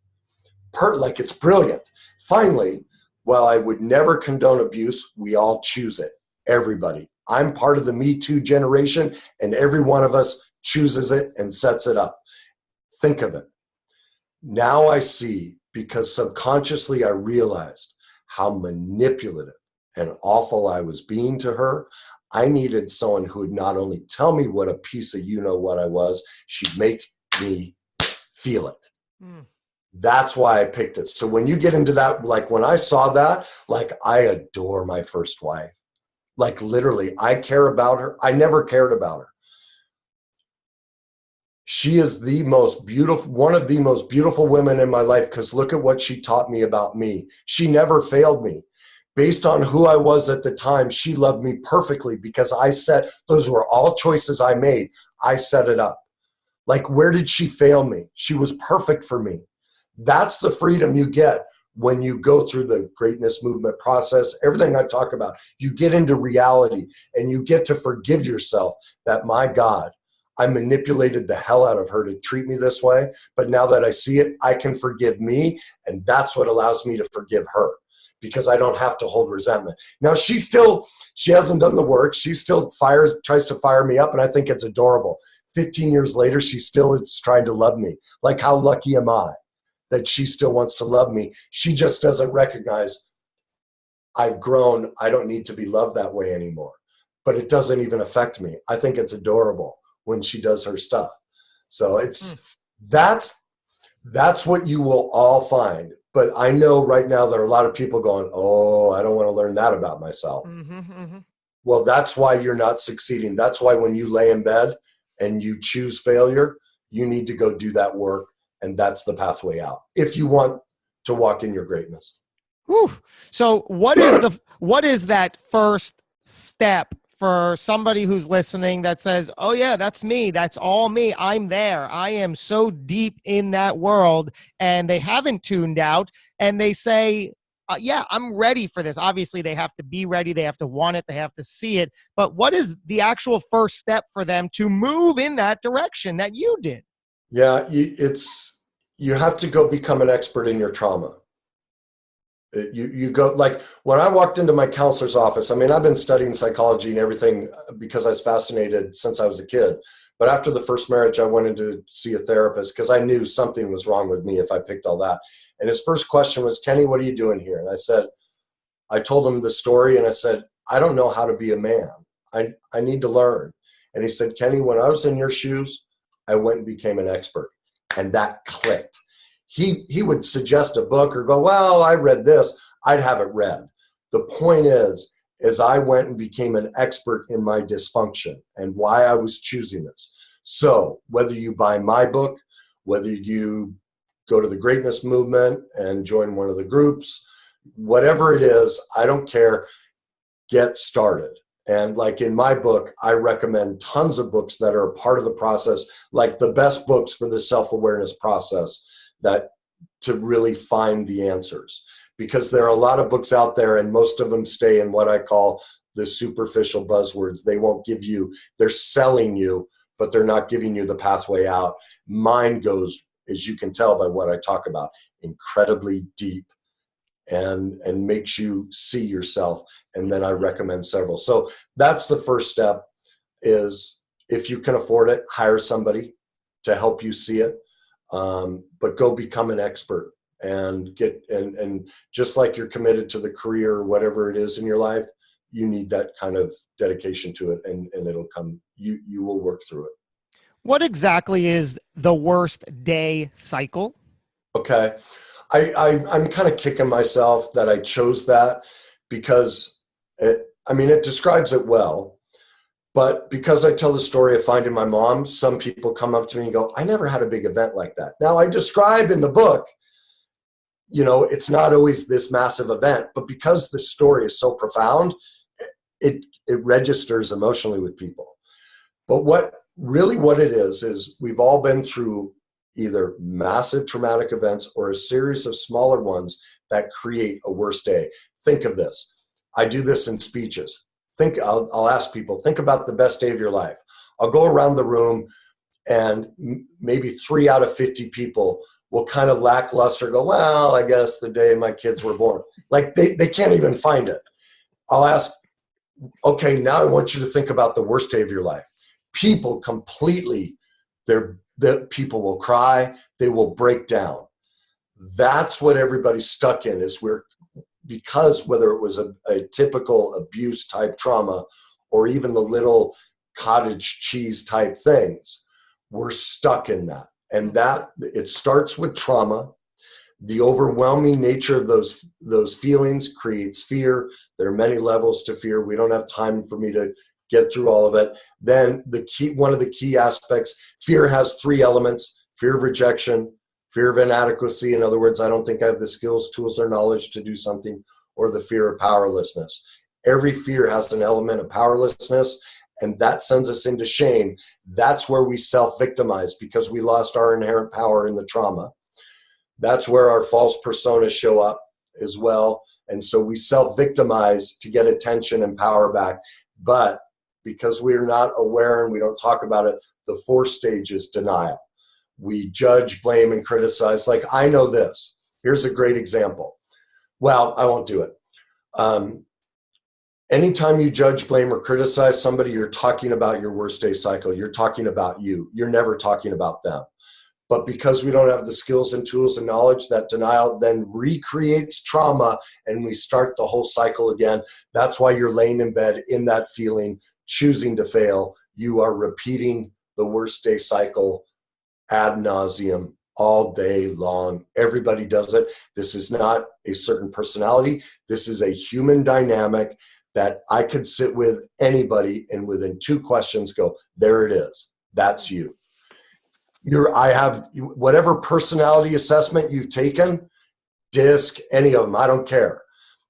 Like, it's brilliant. Finally, while I would never condone abuse, we all choose it. Everybody. I'm part of the Me Too generation, and every one of us chooses it and sets it up. Think of it. Now I see, because subconsciously I realized how manipulative and awful I was being to her. I needed someone who would not only tell me what a piece of you-know-what I was, she'd make me feel it. That's why I picked it. So when you get into that, like when I saw that, like, I adore my first wife. Like, literally, I care about her. I never cared about her. She is the most beautiful, one of the most beautiful women in my life, because look at what she taught me about me. She never failed me. Based on who I was at the time, she loved me perfectly, because those were all choices I made. I set it up. Like, where did she fail me? She was perfect for me. That's the freedom you get when you go through the greatness movement process. Everything I talk about, you get into reality, and you get to forgive yourself that, my God, I manipulated the hell out of her to treat me this way. But now that I see it, I can forgive me. And that's what allows me to forgive her, because I don't have to hold resentment. Now, she hasn't done the work. She still tries to fire me up. And I think it's adorable. 15 years later, she still is trying to love me. Like, how lucky am I that she still wants to love me? She just doesn't recognize I've grown. I don't need to be loved that way anymore. But it doesn't even affect me. I think it's adorable when she does her stuff. So that's what you will all find. But I know right now there are a lot of people going, oh, I don't want to learn that about myself. Well, that's why you're not succeeding. That's why when you lay in bed and you choose failure, you need to go do that work. And that's the pathway out if you want to walk in your greatness. Whew. So what is that first step for somebody who's listening that says, oh yeah, that's me. That's all me. I'm there. I am so deep in that world, and they haven't tuned out, and they say, yeah, I'm ready for this. Obviously they have to be ready. They have to want it. They have to see it. But what is the actual first step for them to move in that direction that you did? Yeah, you have to go become an expert in your trauma. You go, like, when I walked into my counselor's office, I mean, I've been studying psychology and everything because I was fascinated since I was a kid. But after the first marriage, I wanted to see a therapist because I knew something was wrong with me if I picked all that. And his first question was, Kenny, what are you doing here? And I told him the story, and I said, I don't know how to be a man. I need to learn. And he said, Kenny, when I was in your shoes, I went and became an expert. And that clicked. He would suggest a book or go, well, I read this. I'd have it read. The point is I went and became an expert in my dysfunction and why I was choosing this. So whether you buy my book, whether you go to the greatness movement and join one of the groups, whatever it is, I don't care, get started. And like in my book, I recommend tons of books that are a part of the process, like the best books for the self-awareness process, that to really find the answers. Because there are a lot of books out there, and most of them stay in what I call the superficial buzzwords. They won't give you, they're selling you, but they're not giving you the pathway out. Mine goes, as you can tell by what I talk about, incredibly deep and makes you see yourself. And then I recommend several. So that's the first step, is if you can afford it, hire somebody to help you see it. But go become an expert and and just like you're committed to the career or whatever it is in your life, you need that kind of dedication to it, and it'll come. You will work through it. What exactly is the worst day cycle? Okay. I'm kind of kicking myself that I chose that because it describes it well. But because I tell the story of finding my mom, some people come up to me and go, I never had a big event like that. Now, I describe in the book, it's not always this massive event, but because the story is so profound, it registers emotionally with people. But really what it is we've all been through either massive traumatic events or a series of smaller ones that create a worse day. Think of this. I do this in speeches. I'll ask people, think about the best day of your life. I'll go around the room and maybe 3 out of 50 people will kind of lackluster go, well, I guess the day my kids were born. Like they can't even find it. I'll ask, okay, now I want you to think about the worst day of your life. People completely, the people will cry, they will break down. That's what everybody's stuck in, is because whether it was a typical abuse type trauma or even the little cottage cheese type things, we're stuck in that. And that it starts with trauma. The overwhelming nature of those feelings creates fear. There are many levels to fear. We don't have time for me to get through all of it. Then one of the key aspects, fear has 3 elements: fear of rejection, fear of inadequacy. In other words, I don't think I have the skills, tools, or knowledge to do something, or the fear of powerlessness. Every fear has an element of powerlessness, and that sends us into shame. That's where we self-victimize, because we lost our inherent power in the trauma. That's where our false personas show up as well. And so we self-victimize to get attention and power back. But because we're not aware and we don't talk about it, the 4th stage is denial. We judge, blame, and criticize. Like, I know this. Here's a great example. Well, I won't do it. Anytime you judge, blame, or criticize somebody, you're talking about your worst day cycle. You're talking about you. You're never talking about them. But because we don't have the skills and tools and knowledge, that denial then recreates trauma, and we start the whole cycle again. That's why you're laying in bed in that feeling, choosing to fail. You are repeating the worst day cycle ad nauseum all day long. Everybody does it. This is not a certain personality. This is a human dynamic that I could sit with anybody and within 2 questions go, there it is. That's you. I have whatever personality assessment you've taken, DISC, any of them, I don't care.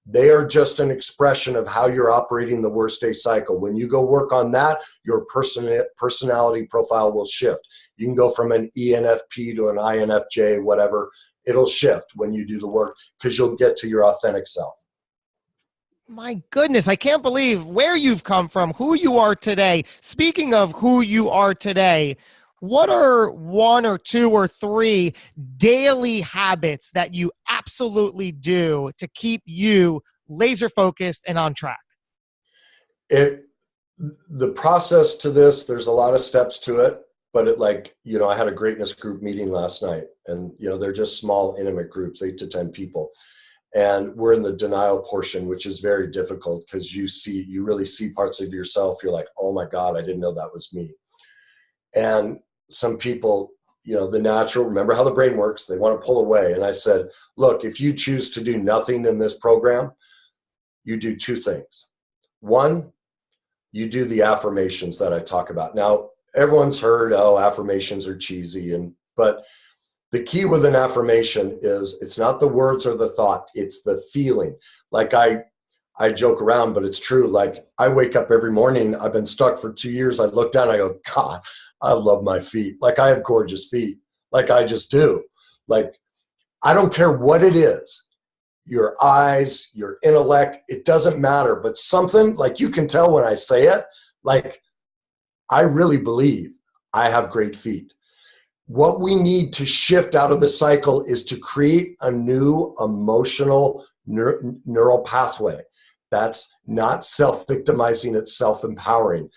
They are just an expression of how you're operating the worst day cycle. When you go work on that, your personality profile will shift. You can go from an ENFP to an INFJ, whatever. It'll shift when you do the work, because you'll get to your authentic self. My goodness, I can't believe where you've come from, who you are today. Speaking of who you are today, what are 1 or 2 or 3 daily habits that you absolutely do to keep you laser focused and on track? The process to this, there's a lot of steps to it, but I had a greatness group meeting last night, and they're just small, intimate groups, 8 to 10 people. And we're in the denial portion, which is very difficult, because you really see parts of yourself. You're like, oh my God, I didn't know that was me. And some people, the natural, remember how the brain works, they want to pull away. And I said, look, if you choose to do nothing in this program, you do 2 things. 1, you do the affirmations that I talk about. Now, everyone's heard, affirmations are cheesy, but the key with an affirmation is it's not the words or the thought, it's the feeling. Like I joke around, but it's true. Like, I wake up every morning, I've been stuck for 2 years. I look down, I go, God, I love my feet. Like, I have gorgeous feet. Like, I just do. Like, I don't care what it is. Your eyes, your intellect, it doesn't matter. But something, like, you can tell when I say it, like, I really believe I have great feet. What we need to shift out of the cycle is to create a new emotional neural pathway. That's not self-victimizing, it's self-empowering.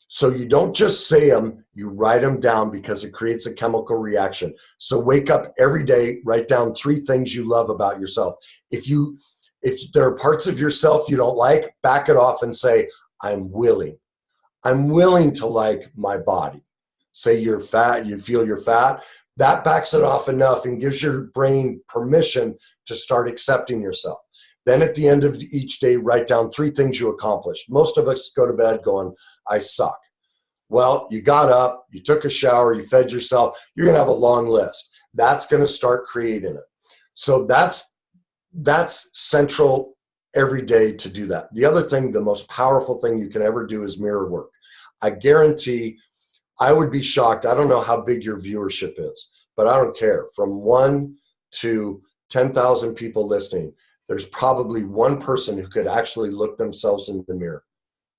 So you don't just say them, you write them down, because it creates a chemical reaction. So wake up every day, write down 3 things you love about yourself. If there are parts of yourself you don't like, back it off and say, I'm willing to like my body. Say you're fat, you feel you're fat. That backs it off enough and gives your brain permission to start accepting yourself. Then at the end of each day, write down 3 things you accomplished. Most of us go to bed going, I suck. Well, you got up, you took a shower, you fed yourself. You're going to have a long list. That's going to start creating it. So that's central every day to do that. The other thing, the most powerful thing you can ever do is mirror work. I guarantee I would be shocked. I don't know how big your viewership is, but I don't care. From 1 to 10,000 people listening, there's probably one person who could actually look themselves in the mirror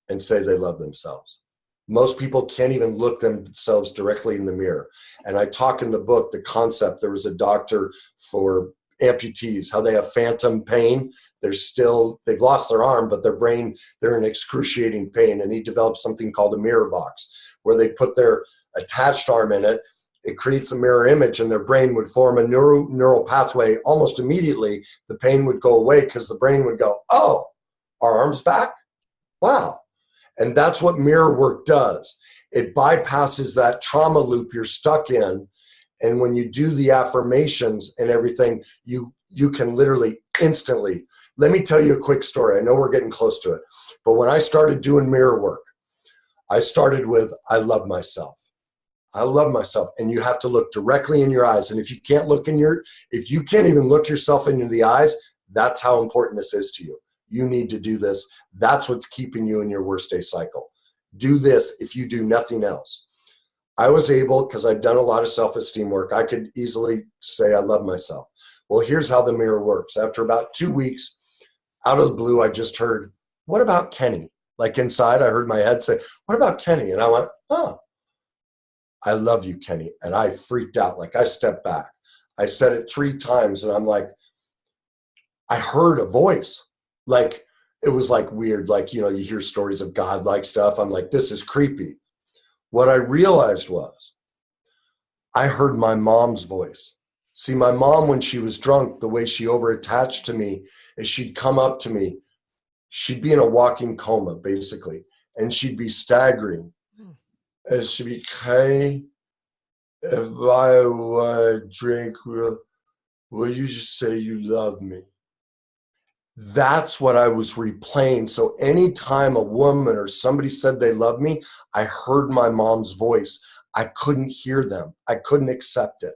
and say they love themselves. Most people can't even look themselves directly in the mirror. And I talk in the book, the concept, there was a doctor for amputees, how they have phantom pain. They've lost their arm, but their brain, they're in excruciating pain. And he developed something called a mirror box, where they put their attached arm in it. It creates a mirror image, and their brain would form a neural pathway almost immediately. The pain would go away because the brain would go, oh, our arm's back? Wow. And that's what mirror work does. It bypasses that trauma loop you're stuck in. And when you do the affirmations and everything, you can literally instantly. Let me tell you a quick story. I know we're getting close to it. But when I started doing mirror work, I started with, I love myself. I love myself. And you have to look directly in your eyes. And if you can't even look yourself into the eyes, that's how important this is to you. You need to do this. That's what's keeping you in your worst day cycle. Do this if you do nothing else. I was able, because I've done a lot of self-esteem work, I could easily say I love myself. Well, here's how the mirror works. After about 2 weeks, out of the blue, I just heard, what about Kenny? Like inside, I heard my head say, what about Kenny? And I went, oh, I love you, Kenny. And I freaked out. Like, I stepped back. I said it 3 times, and I'm like, I heard a voice. Like, it was like weird. Like, you hear stories of God-like stuff. I'm like, this is creepy. What I realized was I heard my mom's voice. See, my mom, when she was drunk, the way she overattached to me is she'd come up to me. She'd be in a walking coma, basically, and she'd be staggering. And she'd be, hey, if I want to drink, will you just say you love me? That's what I was replaying. So anytime a woman or somebody said they love me, I heard my mom's voice. I couldn't hear them. I couldn't accept it.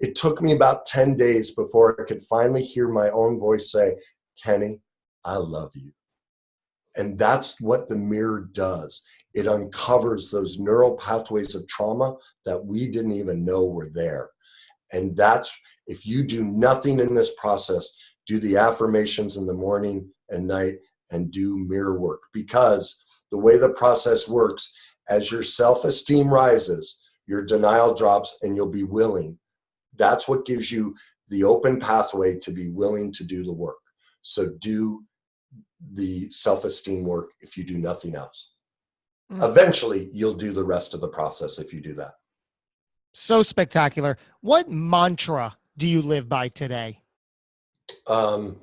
It took me about 10 days before I could finally hear my own voice say, Kenny, I love you. And that's what the mirror does. It uncovers those neural pathways of trauma that we didn't even know were there. And that's, if you do nothing in this process, do the affirmations in the morning and night and do mirror work. Because the way the process works, as your self-esteem rises, your denial drops and you'll be willing. That's what gives you the open pathway to be willing to do the work. So do the self-esteem work if you do nothing else. Eventually, you'll do the rest of the process if you do that. So spectacular. What mantra do you live by today? Let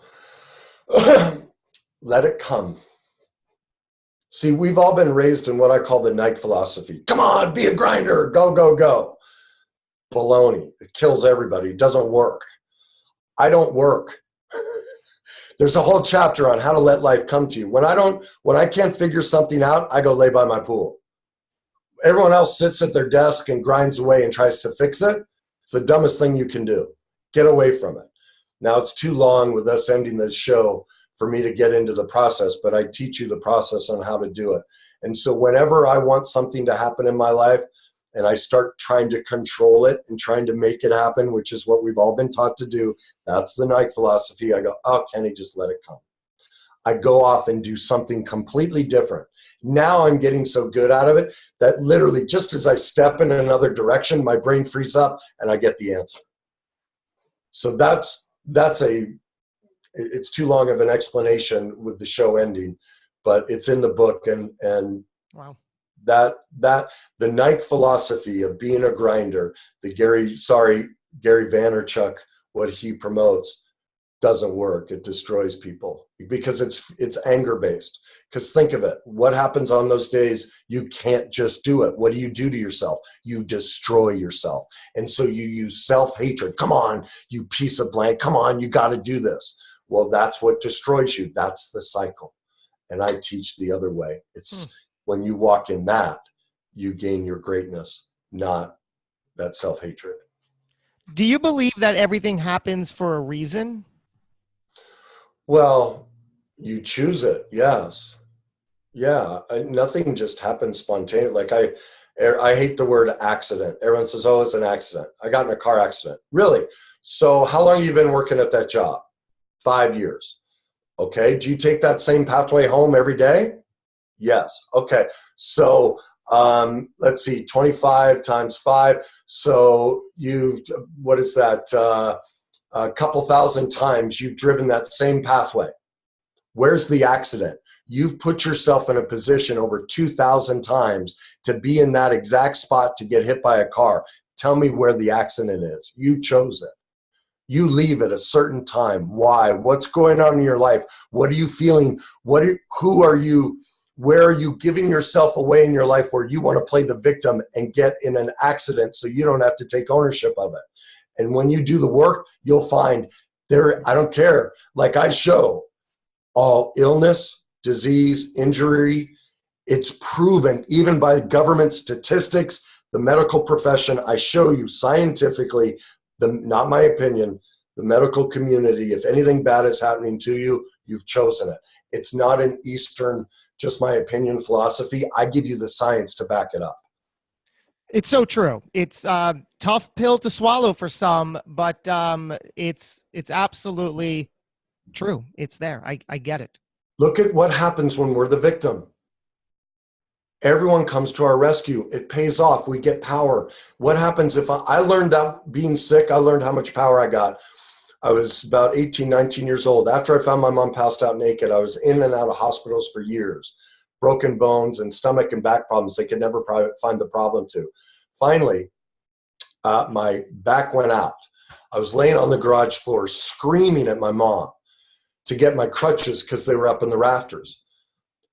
it come. See, we've all been raised in what I call the Nike philosophy. Come on, be a grinder, go, go, go. Baloney. It kills everybody. It doesn't work. I don't work. There's a whole chapter on how to let life come to you. When I can't figure something out, I go lay by my pool. Everyone else sits at their desk and grinds away and tries to fix it. It's the dumbest thing you can do. Get away from it. Now, it's too long with us ending the show for me to get into the process, but I teach you the process on how to do it. And so whenever I want something to happen in my life and I start trying to control it and trying to make it happen, which is what we've all been taught to do, that's the Nike philosophy. I go, oh, Kenny, just let it come. I go off and do something completely different. Now I'm getting so good out of it that literally just as I step in another direction, my brain frees up and I get the answer. So it's too long of an explanation with the show ending, but it's in the book. And wow. That the Nike philosophy of being a grinder, the Gary Vaynerchuk, what he promotes, doesn't work. It destroys people because it's anger based. Because think of it, what happens on those days? You can't just do it. What do you do to yourself? You destroy yourself. And so you use self-hatred. Come on, you piece of blank. Come on, you got to do this. Well, that's what destroys you. That's the cycle. And I teach the other way. It's when you walk in that, you gain your greatness, not that self-hatred. Do you believe that everything happens for a reason? Well, you choose it, yes. Yeah, nothing just happens spontaneously. Like I hate the word accident. Everyone says, "Oh, it's an accident. I got in a car accident." Really? So how long have you been working at that job? 5 years. Okay. Do you take that same pathway home every day? Yes. Okay. So let's see, 25 times 5. So what is that? A couple thousand times you've driven that same pathway. Where's the accident? You've put yourself in a position over 2,000 times to be in that exact spot to get hit by a car. Tell me where the accident is. You chose it. You leave at a certain time. Why? What's going on in your life? What are you feeling? Who are you? Where are you giving yourself away in your life where you want to play the victim and get in an accident so you don't have to take ownership of it? And when you do the work, you'll find I don't care, like I show, all illness, disease, injury, it's proven even by government statistics, the medical profession. I show you scientifically, not my opinion, the medical community, if anything bad is happening to you, you've chosen it. It's not an Eastern, just my opinion philosophy. I give you the science to back it up. It's so true. It's a tough pill to swallow for some, but it's absolutely true. It's there. I get it. Look at what happens when we're the victim. Everyone comes to our rescue. It pays off. We get power. What happens if I learned that being sick, I learned how much power I got. I was about 18, 19 years old. After I found my mom passed out naked, I was in and out of hospitals for years. Broken bones and stomach and back problems they could never find the problem to. Finally, my back went out. I was laying on the garage floor screaming at my mom to get my crutches because they were up in the rafters.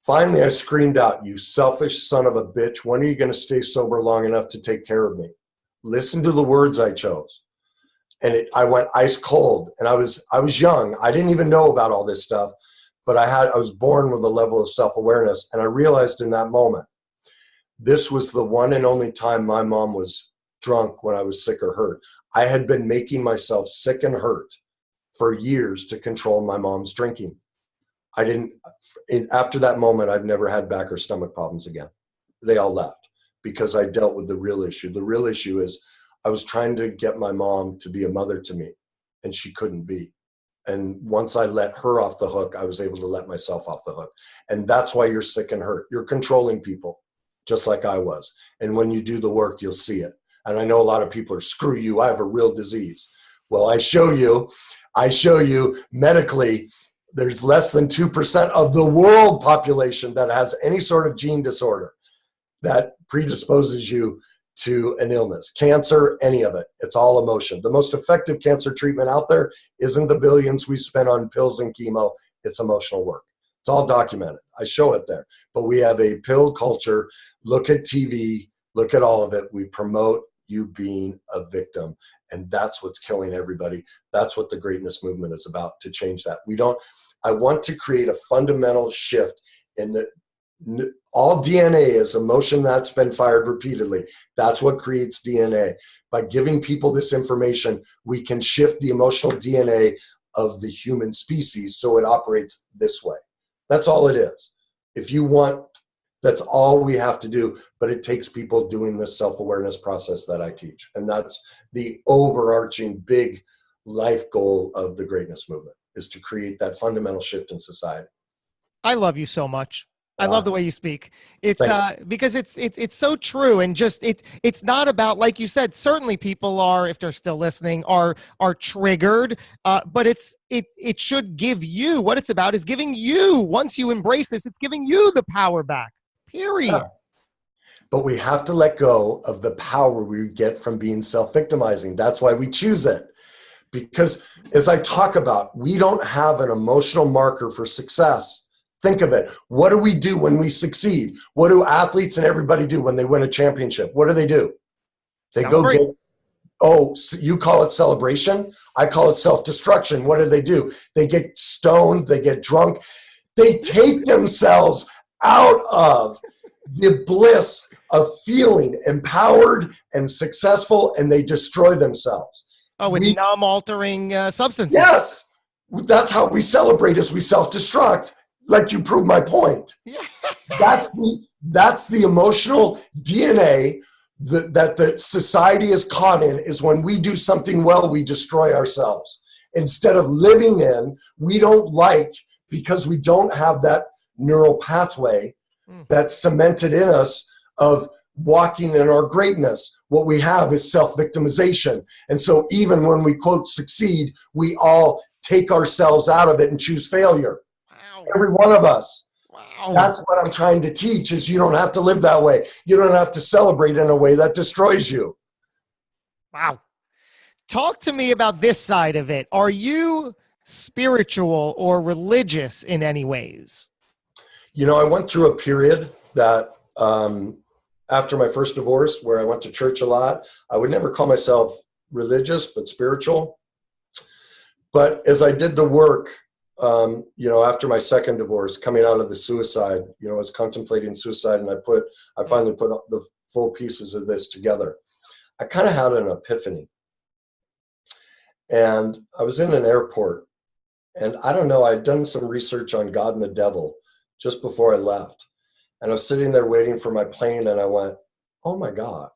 Finally, I screamed out, "You selfish son of a bitch, when are you going to stay sober long enough to take care of me?" Listen to the words I chose. And I went ice cold. And I was young. I didn't even know about all this stuff, but I was born with a level of self-awareness. And I realized in that moment, this was the one and only time my mom was drunk when I was sick or hurt. I had been making myself sick and hurt for years to control my mom's drinking. After that moment, I've never had back or stomach problems again. They all left because I dealt with the real issue. The real issue is I was trying to get my mom to be a mother to me, and she couldn't be. And once I let her off the hook, I was able to let myself off the hook. And that's why you're sick and hurt. You're controlling people, just like I was. And when you do the work, you'll see it. And I know a lot of people are, "Screw you, I have a real disease." Well, I show you medically, there's less than 2% of the world population that has any sort of gene disorder that predisposes you to an illness, cancer, any of it. It's all emotion. The most effective cancer treatment out there isn't the billions we spend on pills and chemo. It's emotional work. It's all documented. I show it there. But we have a pill culture. Look at TV. Look at all of it. We promote you being a victim. And that's what's killing everybody. That's what the greatness movement is about, to change that. I want to create a fundamental shift in the all DNA is emotion that's been fired repeatedly. That's what creates DNA. By giving people this information, we can shift the emotional DNA of the human species so it operates this way. That's all it is. If you want, that's all we have to do, but it takes people doing this self-awareness process that I teach. And that's the overarching big life goal of the greatness movement, is to create that fundamental shift in society. I love you so much. I love the way you speak. It's because it's so true, and just it's not about, like you said, certainly people are, if they're still listening, are triggered, but it should give you, what it's about is giving you, once you embrace this, it's giving you the power back. Period. Yeah. But we have to let go of the power we get from being self-victimizing. That's why we choose it. Because as I talk about, we don't have an emotional marker for success. Think of it. What do we do when we succeed? What do athletes and everybody do when they win a championship? What do? They go get, oh, you call it celebration. I call it self-destruction. What do? They get stoned. They get drunk. They take themselves out of the bliss of feeling empowered and successful, and they destroy themselves. Oh, with numb altering substances. Yes. That's how we celebrate, is we self-destruct. like you proved my point. Yeah. That's the emotional DNA that the society is caught in, is when we do something well, we destroy ourselves. Instead of living in, we don't like, because we don't have that neural pathway that's cemented in us of walking in our greatness. What we have is self-victimization. And so even when we quote succeed, we all take ourselves out of it and choose failure. Wow. Every one of us. Wow. That's what I'm trying to teach, is you don't have to live that way. You don't have to celebrate in a way that destroys you. Wow. Talk to me about this side of it. Are you spiritual or religious in any ways? You know, I went through a period that after my first divorce, where I went to church a lot. I would never call myself religious, but spiritual. But as I did the work, after my second divorce, coming out of the suicide, I was contemplating suicide, and I finally put the full pieces of this together. I kind of had an epiphany. And I was in an airport, and I don't know, I'd done some research on God and the devil just before I left. And I was sitting there waiting for my plane, and I went, oh my God.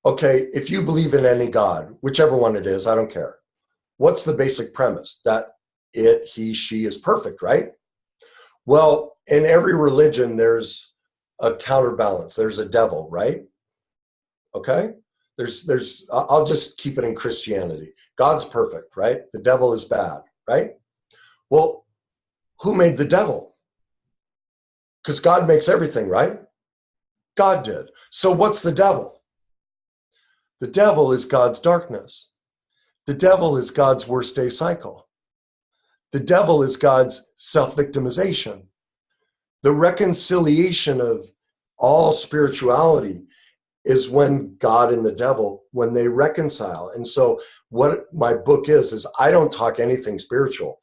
Okay, if you believe in any God, whichever one it is, I don't care. What's the basic premise? That it, he, she is perfect, right? Well, in every religion, there's a counterbalance. There's a devil, right? Okay? I'll just keep it in Christianity. God's perfect, right? The devil is bad, right? Well, who made the devil? Because God makes everything, right? God did. So what's the devil? The devil is God's darkness. The devil is God's worst day cycle. The devil is God's self-victimization. The reconciliation of all spirituality is when God and the devil, when they reconcile. And so what my book is I don't talk anything spiritual,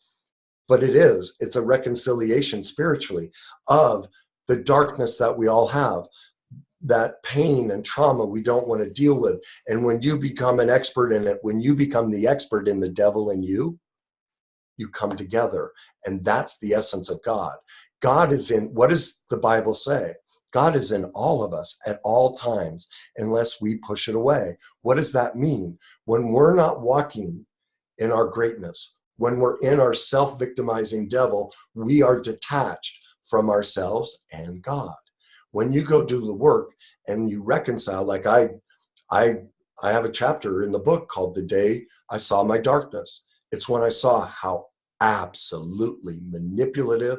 but it's a reconciliation spiritually of the darkness that we all have, that pain and trauma we don't want to deal with. And when you become an expert in it, when you become the expert in the devil in you, you come together. And that's the essence of God. God is in, what does the Bible say? God is in all of us at all times, unless we push it away. What does that mean? When we're not walking in our greatness, when we're in our self-victimizing devil, we are detached from ourselves and God. When you go do the work and you reconcile, like I have a chapter in the book called The Day I Saw My Darkness. It's when I saw how absolutely manipulative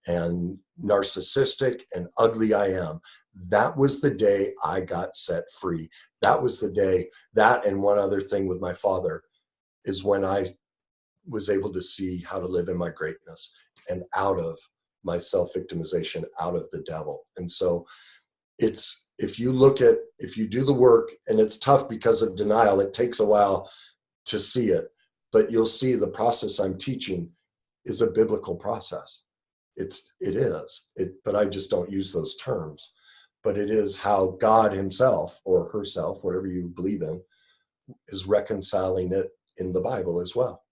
and narcissistic and ugly I am. That was the day I got set free. That was the day, that and one other thing with my father, is when I was able to see how to live in my greatness and out of my self-victimization, out of the devil. And so if you do the work, and it's tough because of denial, it takes a while to see it, but you'll see the process I'm teaching is a biblical process. It is, but I just don't use those terms. But it is how God himself, or herself, whatever you believe in, is reconciling it in the Bible as well.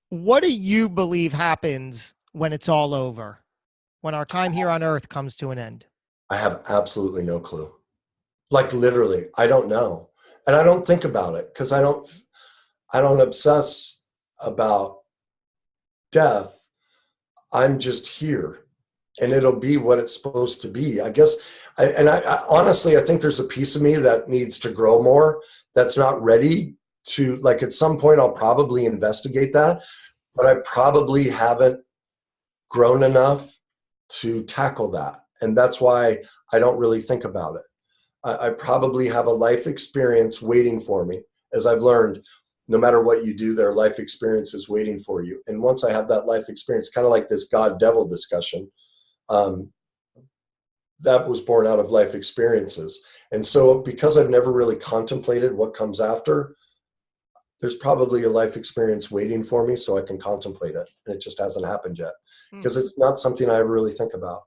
What do you believe happens when it's all over? When our time here on earth comes to an end? I have absolutely no clue. Like literally, I don't know. And I don't think about it, because I don't obsess about death. I'm just here, and it'll be what it's supposed to be. I guess, I honestly, I think there's a piece of me that needs to grow more, that's not ready to, like, at some point I'll probably investigate that, but I probably haven't grown enough to tackle that. And that's why I don't really think about it. I probably have a life experience waiting for me. As I've learned, no matter what you do, their life experience is waiting for you. And once I have that life experience, kind of like this God-devil discussion, that was born out of life experiences. And so because I've never really contemplated what comes after, there's probably a life experience waiting for me so I can contemplate it. And it just hasn't happened yet, because it's not something I ever really think about.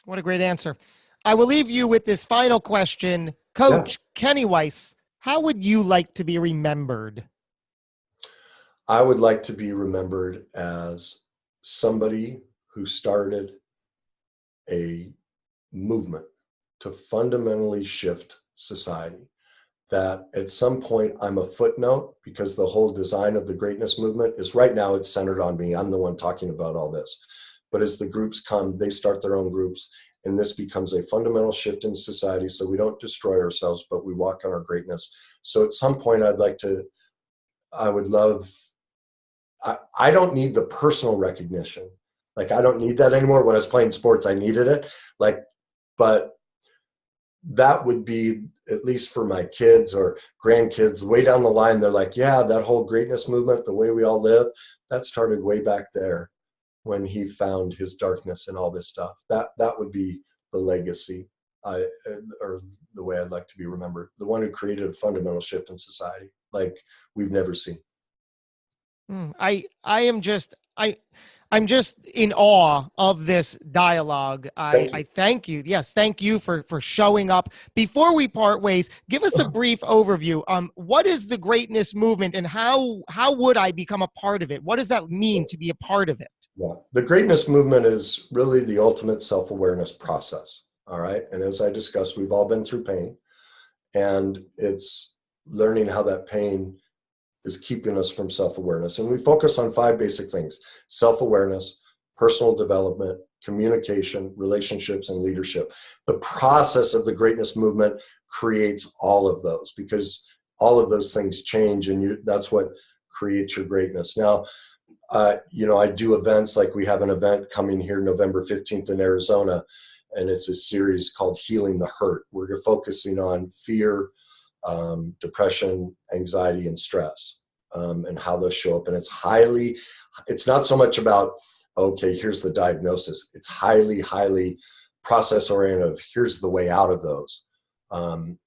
What a great answer. I will leave you with this final question. Coach Kenny Weiss, how would you like to be remembered? I would like to be remembered as somebody who started a movement to fundamentally shift society. That at some point I'm a footnote, because the whole design of the greatness movement is right now it's centered on me. I'm the one talking about all this. But as the groups come, they start their own groups, and this becomes a fundamental shift in society, so we don't destroy ourselves, but we walk on our greatness. So at some point I would love, I don't need the personal recognition. Like, I don't need that anymore. When I was playing sports, I needed it. But that would be, at least for my kids or grandkids, way down the line, they're like, yeah, that whole greatness movement, the way we all live, that started way back there when he found his darkness and all this stuff. That would be the legacy, or the way I'd like to be remembered. The one who created a fundamental shift in society like we've never seen. I'm just in awe of this dialogue. I thank you. Yes, thank you for showing up. Before we part ways, give us a brief overview. What is the greatness movement, and how would I become a part of it? What does that mean to be a part of it? Yeah, the greatness movement is really the ultimate self-awareness process. All right. And as I discussed, we've all been through pain, and it's learning how that pain is keeping us from self-awareness. And we focus on 5 basic things: self-awareness, personal development, communication, relationships, and leadership. The process of the greatness movement creates all of those, because all of those things change, and that's what creates your greatness. Now, I do events, like we have an event coming here November 15th in Arizona, and it's a series called Healing the Hurt. We're focusing on fear, depression, anxiety, and stress, and how those show up. And it's not so much about, okay, here's the diagnosis. It's highly process oriented of, here's the way out of those.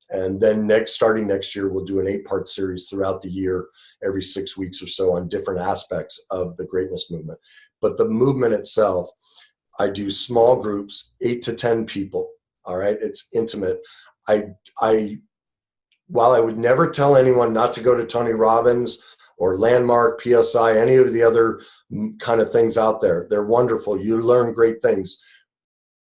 And then starting next year, we'll do an 8-part series throughout the year, every 6 weeks or so, on different aspects of the greatness movement. But the movement itself, I do small groups, 8 to 10 people. All right. It's intimate. While I would never tell anyone not to go to Tony Robbins or Landmark, PSI, any of the other kind of things out there, they're wonderful. You learn great things,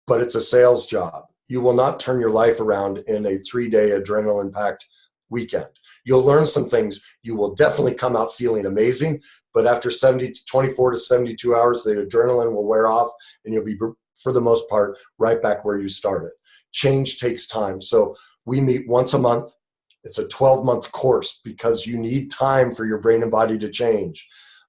but it's a sales job. You will not turn your life around in a 3-day adrenaline-packed weekend. You'll learn some things. You will definitely come out feeling amazing, but after 24 to 72 hours, the adrenaline will wear off, and you'll be, for the most part, right back where you started. Change takes time. So we meet once a month. It's a 12-month course, because you need time for your brain and body to change.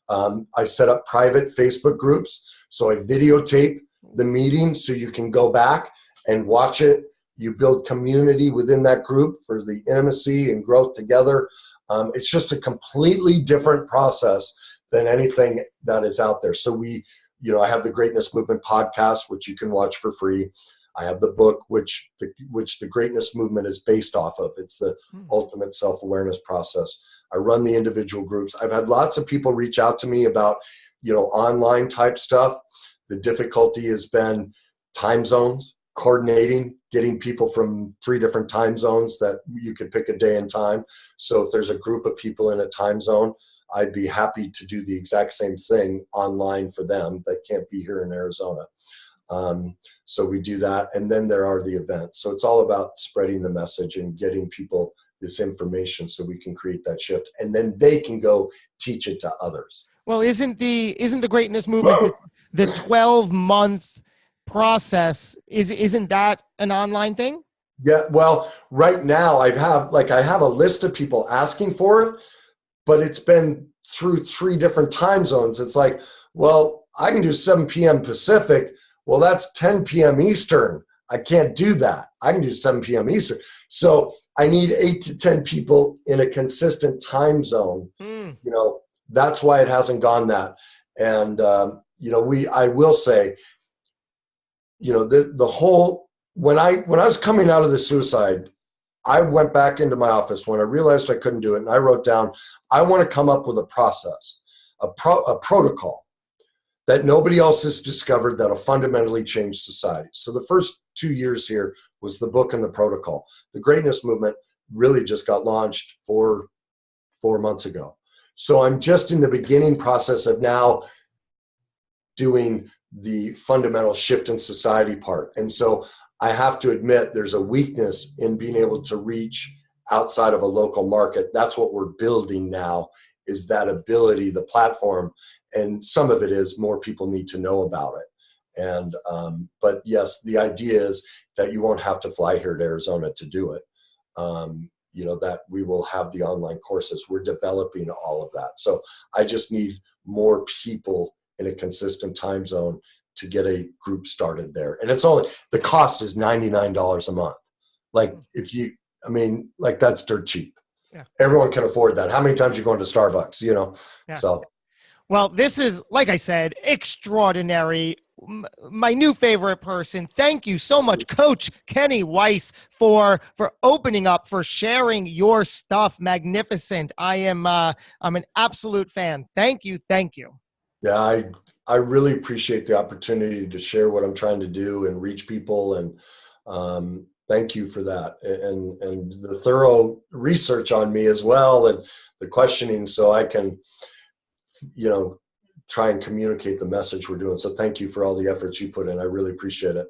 I set up private Facebook groups, so I videotape the meeting so you can go back and watch it. You build community within that group for the intimacy and growth together. It's just a completely different process than anything that is out there. So I have the Greatness Movement podcast, which you can watch for free. I have the book, which the greatness movement is based off of. It's the ultimate self-awareness process. I run the individual groups. I've had lots of people reach out to me about, online type stuff. The difficulty has been time zones, coordinating, getting people from 3 different time zones that you could pick a day and time. So if there's a group of people in a time zone, I'd be happy to do the exact same thing online for them that can't be here in Arizona. So we do that. And then there are the events. So it's all about spreading the message and getting people this information so we can create that shift, and then they can go teach it to others. Well, isn't the greatness movement the 12-month process? Isn't that an online thing? Yeah. Well, right now I have a list of people asking for it, but it's been through 3 different time zones. It's like, well, I can do 7 p.m. Pacific. Well, that's 10 p.m. Eastern. I can't do that. I can do 7 p.m. Eastern. So I need 8 to 10 people in a consistent time zone. That's why it hasn't gone that. And, I will say, the whole, when I was coming out of the suicide, I went back into my office when I realized I couldn't do it. And I wrote down, I want to come up with a process, a protocol that nobody else has discovered that'll fundamentally change society. So the first 2 years here was the book and the protocol. The greatness movement really just got launched 4 months ago. So I'm just in the beginning process of now doing the fundamental shift in society part. And so I have to admit there's a weakness in being able to reach outside of a local market. That's what we're building now, is that ability, the platform. And some of it is more people need to know about it. And, but yes, the idea is that you won't have to fly here to Arizona to do it. You know, that we will have the online courses. We're developing all of that. So I just need more people in a consistent time zone to get a group started there. And it's only, the cost is $99 a month. Like if you, I mean, like that's dirt cheap. Yeah. Everyone can afford that. How many times you go into Starbucks, you know? Yeah. So. Well, this is, like I said, extraordinary. My new favorite person. Thank you so much, Coach Kenny Weiss, for opening up, for sharing your stuff. Magnificent. I'm an absolute fan. Thank you. Thank you. Yeah, I really appreciate the opportunity to share what I'm trying to do and reach people. And thank you for that. And the thorough research on me as well, and the questioning, so I can, you know, try and communicate the message we're doing. So thank you for all the efforts you put in. I really appreciate it.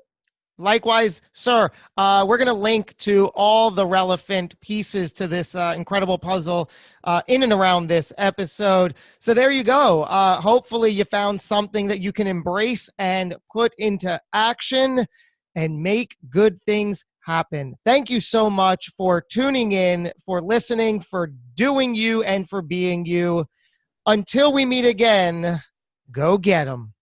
Likewise, sir. We're going to link to all the relevant pieces to this incredible puzzle in and around this episode. So there you go. Hopefully you found something that you can embrace and put into action and make good things happen. Thank you so much for tuning in, for listening, for doing you, and for being you. Until we meet again, go get 'em.